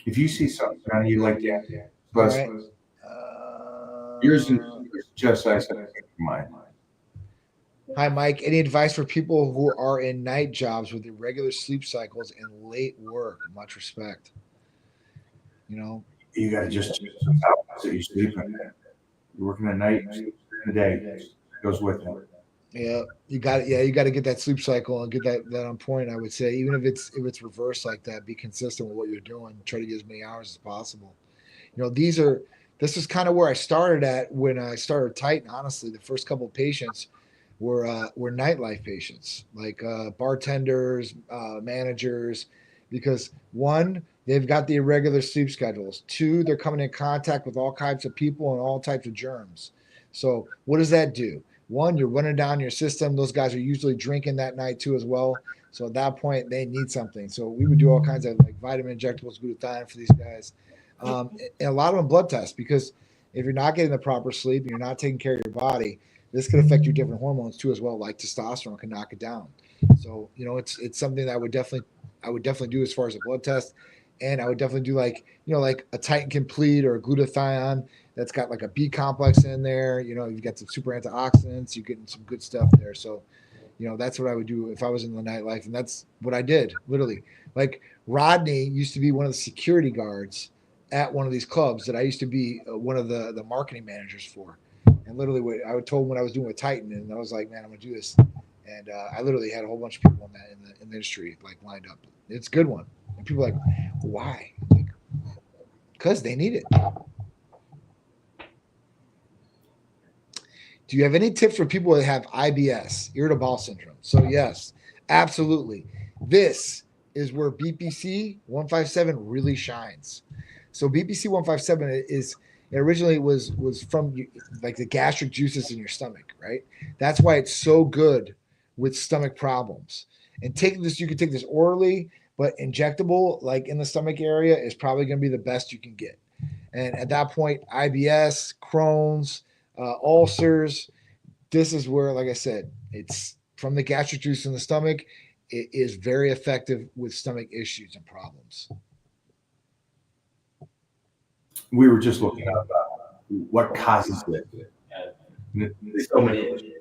If you see something you like that, Right. yours is just I said mine. Hi, Mike. Any advice for people who are in night jobs with irregular sleep cycles and late work? Much respect. You got to just choose some hours that you sleep in. You're working at night, in the day, it goes with it. Yeah, you got to get that sleep cycle and get that on point. I would say, even if it's reversed like that, be consistent with what you're doing. Try to get as many hours as possible. This is kind of where I started at when I started Titan. Honestly, the first couple of patients were nightlife patients, like bartenders, managers, because 1, they've got the irregular sleep schedules. 2, they're coming in contact with all types of people and all types of germs. So what does that do? 1, you're running down your system. Those guys are usually drinking that night too as well. So at that point, they need something. So we would do all kinds of like vitamin injectables, glutathione for these guys. And a lot of them blood tests, because if you're not getting the proper sleep and you're not taking care of your body, this could affect your different hormones too as well, like testosterone can knock it down. So, it's something that I would definitely do as far as a blood test. And I would definitely do like a Titan Complete or a glutathione that's got like a B complex in there. You've got some super antioxidants. You're getting some good stuff there. So, that's what I would do if I was in the nightlife, and that's what I did. Literally, like Rodney used to be one of the security guards at one of these clubs that I used to be one of the marketing managers for. And literally, what I would told him what I was doing with Titan, and I was like, man, I'm gonna do this. And I literally had a whole bunch of people in the industry like lined up. It's a good one. And people are like, why? Like, because they need it. Do you have any tips for people that have IBS, irritable bowel syndrome? So yes, absolutely. This is where BPC 157 really shines. So BPC 157 originally was from like the gastric juices in your stomach, right? That's why it's so good with stomach problems. And taking this, you can take this orally, but injectable, like in the stomach area, is probably going to be the best you can get. And at that point, IBS, Crohn's, ulcers, this is where, like I said, it's from the gastric juice in the stomach. It is very effective with stomach issues and problems. We were just looking up what causes it. So many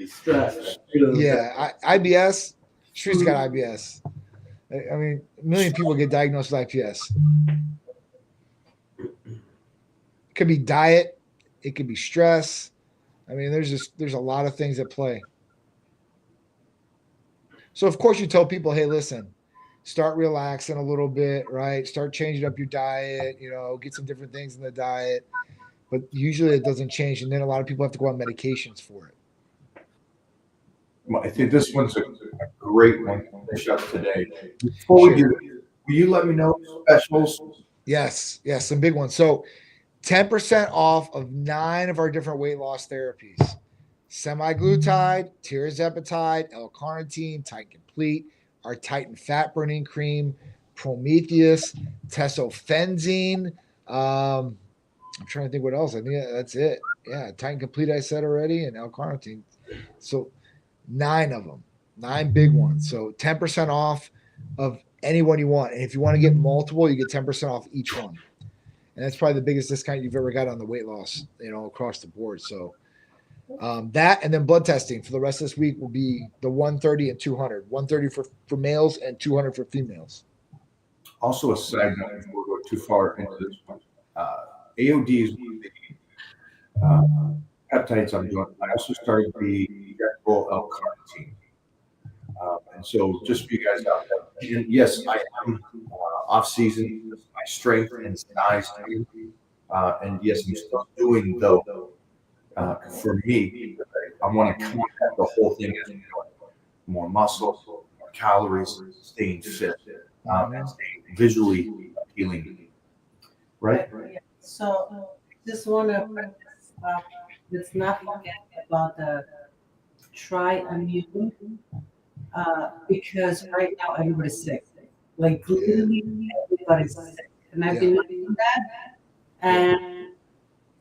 stress. Yeah, IBS. Street's got IBS. I mean, a million people get diagnosed with IBS. It could be diet. It could be stress. I mean, there's a lot of things at play. So of course you tell people, hey, listen, start relaxing a little bit, right? Start changing up your diet, get some different things in the diet. But usually it doesn't change. And then a lot of people have to go on medications for it. Well, I think this one's a great one to finish up today. Before we do, will you let me know specials? Yes, some big ones. So 10% off of 9 of our different weight loss therapies. Semaglutide, tirzepatide, L-carnitine, Titan Complete, our Titan Fat Burning Cream, Prometheus, Tesofenzine. I'm trying to think what else. I think that's it. Yeah, Titan Complete I said already, and L-carnitine. So 9 of them, 9 big ones. So 10% off of any one you want. And if you want to get multiple, you get 10% off each one. And that's probably the biggest discount you've ever got on the weight loss, across the board. So that, and then blood testing for the rest of this week will be the 130 and 200. 130 for males and 200 for females. Also, a side note before we go too far into this one. AOD is one of the peptides I'm doing. I also started the injectable L-carnitine. And so just for you guys out there, and yes, I am off season, my strength and size. And yes, I'm still doing though. For me, I want to combat the whole thing as more muscle, more calories, staying fit, and staying visually appealing. Right? So just want to let's not forget about the Tri-Immune because right now everybody's sick. Like literally everybody's sick. And I've been doing that. And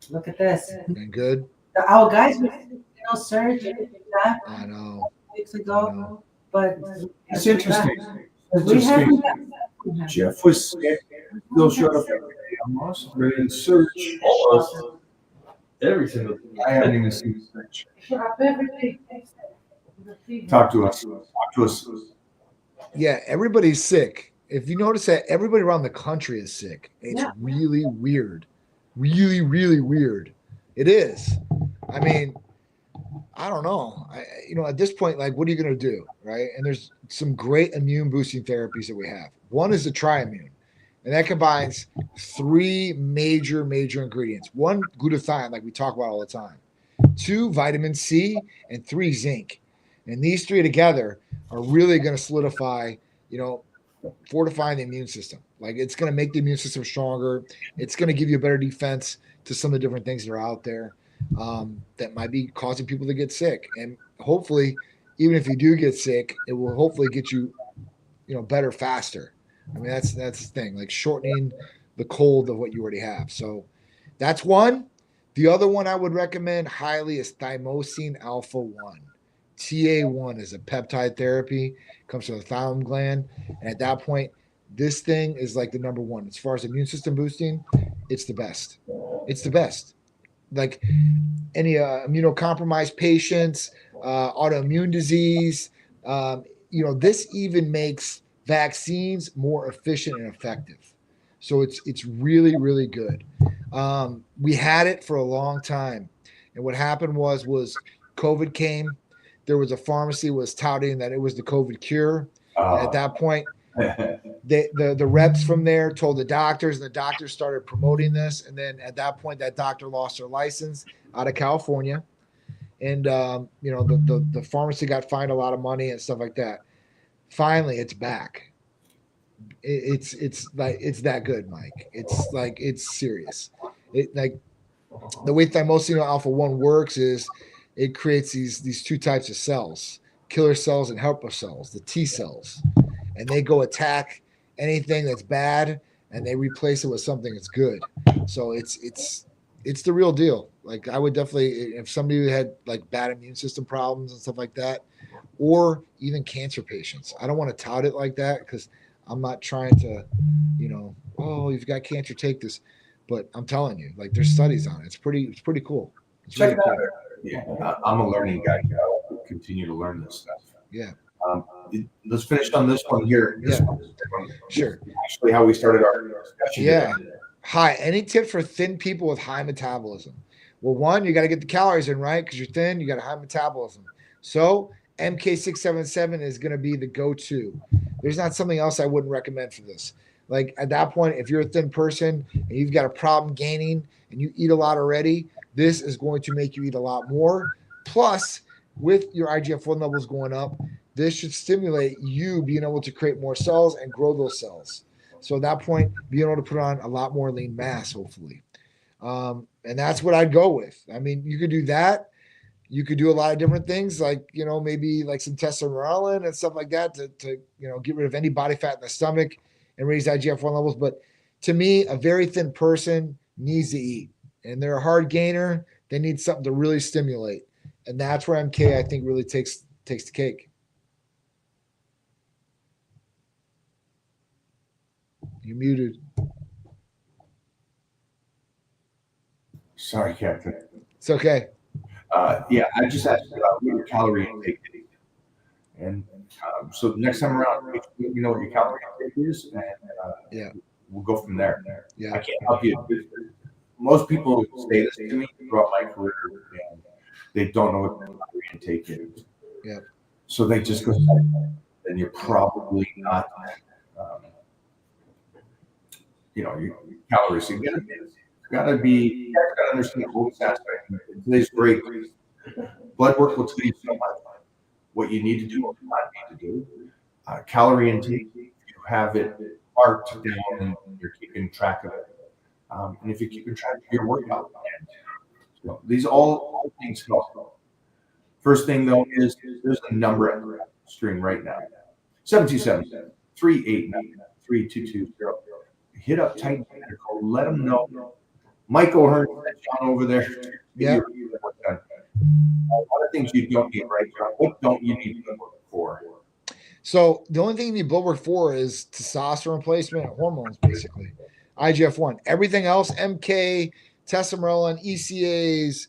look at this. And good. Our guys were surgery I know. weeks ago, but It's interesting. we haven't. Jeff was sick. Still showed up every day almost. We're in search. Almost. Every single thing. I haven't even seen his picture. Shut up every day. Talk to us. Talk to us. Yeah, everybody's sick. If you notice that everybody around the country is sick, it's really weird. Really, really weird. It is. I mean, I don't know. At this point, like, what are you going to do, right? And there's some great immune boosting therapies that we have. One is the Tri-Immune, and that combines 3 major ingredients. 1, glutathione, like we talk about all the time. 2, vitamin C, and 3, zinc. And these 3 together are really going to solidify, fortifying the immune system. Like, it's going to make the immune system stronger. It's going to give you a better defense to some of the different things that are out there that might be causing people to get sick. And hopefully, even if you do get sick, it will hopefully get you, better faster. I mean, that's the thing, like shortening the cold of what you already have. So that's one. The other one I would recommend highly is thymosin alpha 1. TA1 is a peptide therapy, comes from the thymus gland. And at that point, This thing is like the number one as far as immune system boosting. It's the best. It's the best. Like any immunocompromised patients, autoimmune disease. This even makes vaccines more efficient and effective. So it's really, really good. We had it for a long time. And what happened was COVID came. There was a pharmacy was touting that it was the COVID cure. And at that point, the reps from there told the doctors, and the doctors started promoting this. And then at that point, that doctor lost her license out of California. And the pharmacy got fined a lot of money and stuff like that. Finally, it's back. It's that good, Mike. It's serious. The way thymosin alpha 1 works is it creates these two types of cells, killer cells and helper cells, the T cells, and they go attack anything that's bad and they replace it with something that's good. So it's the real deal. Like I would definitely, if somebody had like bad immune system problems and stuff like that, or even cancer patients, I don't want to tout it like that because I'm not trying to, oh, you've got cancer, take this. But I'm telling you, like there's studies on it. It's pretty cool. It's Check really it out. Yeah, I'm a learning guy. I'll continue to learn this stuff. Yeah. Let's finish on this one here. This Yeah. one. Sure. Actually, how we started our discussion. Yeah. today. Hi. Any tips for thin people with high metabolism? Well, one, you got to get the calories in, right? Because you're thin, you got a high metabolism. So MK677 is going to be the go-to. There's not something else I wouldn't recommend for this. Like at that point, if you're a thin person and you've got a problem gaining and you eat a lot already, this is going to make you eat a lot more. Plus, with your IGF-1 levels going up, this should stimulate you being able to create more cells and grow those cells. So at that point, being able to put on a lot more lean mass, hopefully. And that's what I'd go with. I mean, you could do that. You could do a lot of different things, like, maybe like some testosterone and stuff like that to get rid of any body fat in the stomach and raise IGF-1 levels. But to me, a very thin person needs to eat. And they're a hard gainer. They need something to really stimulate. And that's where MK, I think, really takes the cake. You're muted. Sorry, Captain. It's okay. Yeah, I just asked about what your calorie intake is. And so next time around, you know what your calorie intake is, and Yeah. we'll go from there. Yeah. I can't help you. Most people say this to me throughout my career, and they don't know what their calorie intake is. Yeah. So they just go, then you're probably not, your calories. You gotta understand both aspects. Today's great. Blood work will tell you so much what you need to do, what you not need to do. Calorie intake, you have it marked down and you're keeping track of it. And if you're keeping track of your workout, these all things help. First thing though is there's a number on the screen right now: 727-389-3220. Hit up Titan Medical. Let them know. Mike O'Hearn, John over there. Yeah. What are things you don't need right now? What don't you need blood work for? So the only thing you need blood work for is testosterone replacement and hormones, basically. IGF-1. Everything else, MK, testosterone, ECAs,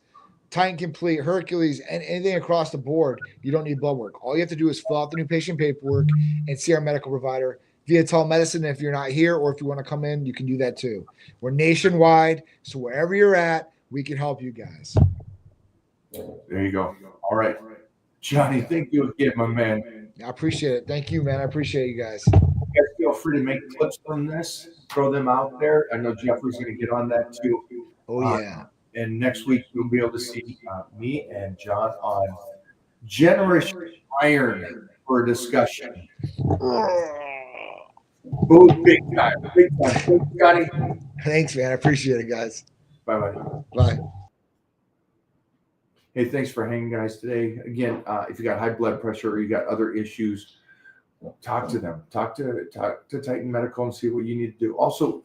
Titan Complete, Hercules, and anything across the board, you don't need blood work. All you have to do is fill out the new patient paperwork and see our medical provider via telemedicine. If you're not here or if you want to come in, you can do that too. We're nationwide, so wherever you're at, we can help you guys. There you go. All right. Johnny, thank you again, my man. I appreciate it. Thank you, man. I appreciate you guys. You guys feel free to make clips from this, throw them out there. I know Jeffrey's going to get on that too. Oh, yeah. And next week, you'll be able to see me and John on Generous Iron for a discussion. Oh, big time. Big time. Thanks, Johnny. Thanks, man. I appreciate it, guys. Bye-bye. Bye. Hey, thanks for hanging, guys, today. Again, if you got high blood pressure or you got other issues, talk to them. Talk to Titan Medical and see what you need to do. Also,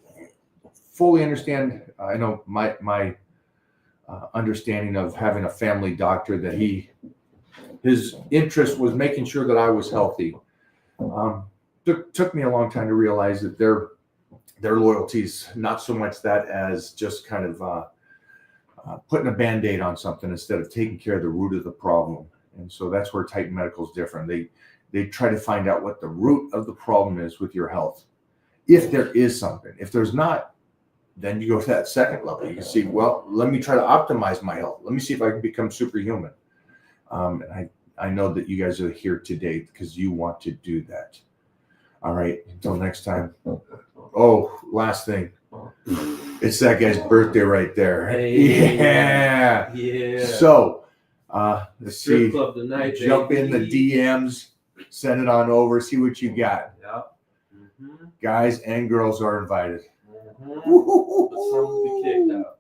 fully understand. I know my understanding of having a family doctor that his interest was making sure that I was healthy. Don't took me a long time to realize that their loyalties, not so much that as just kind of putting a Band-Aid on something instead of taking care of the root of the problem. And so that's where Titan Medical is different. They try to find out what the root of the problem is with your health. If there is something, if there's not, then you go to that second level. You can see, well, let me try to optimize my health. Let me see if I can become superhuman. And I know that you guys are here today because you want to do that. All right. Until next time. Oh, last thing. It's that guy's birthday right there. Hey. Yeah. Yeah. So, let's Strip see. club tonight. Jump in the baby. DMs. Send it on over. See what you got. Yeah. Mm-hmm. Guys and girls are invited. Mm-hmm. But some will be kicked out.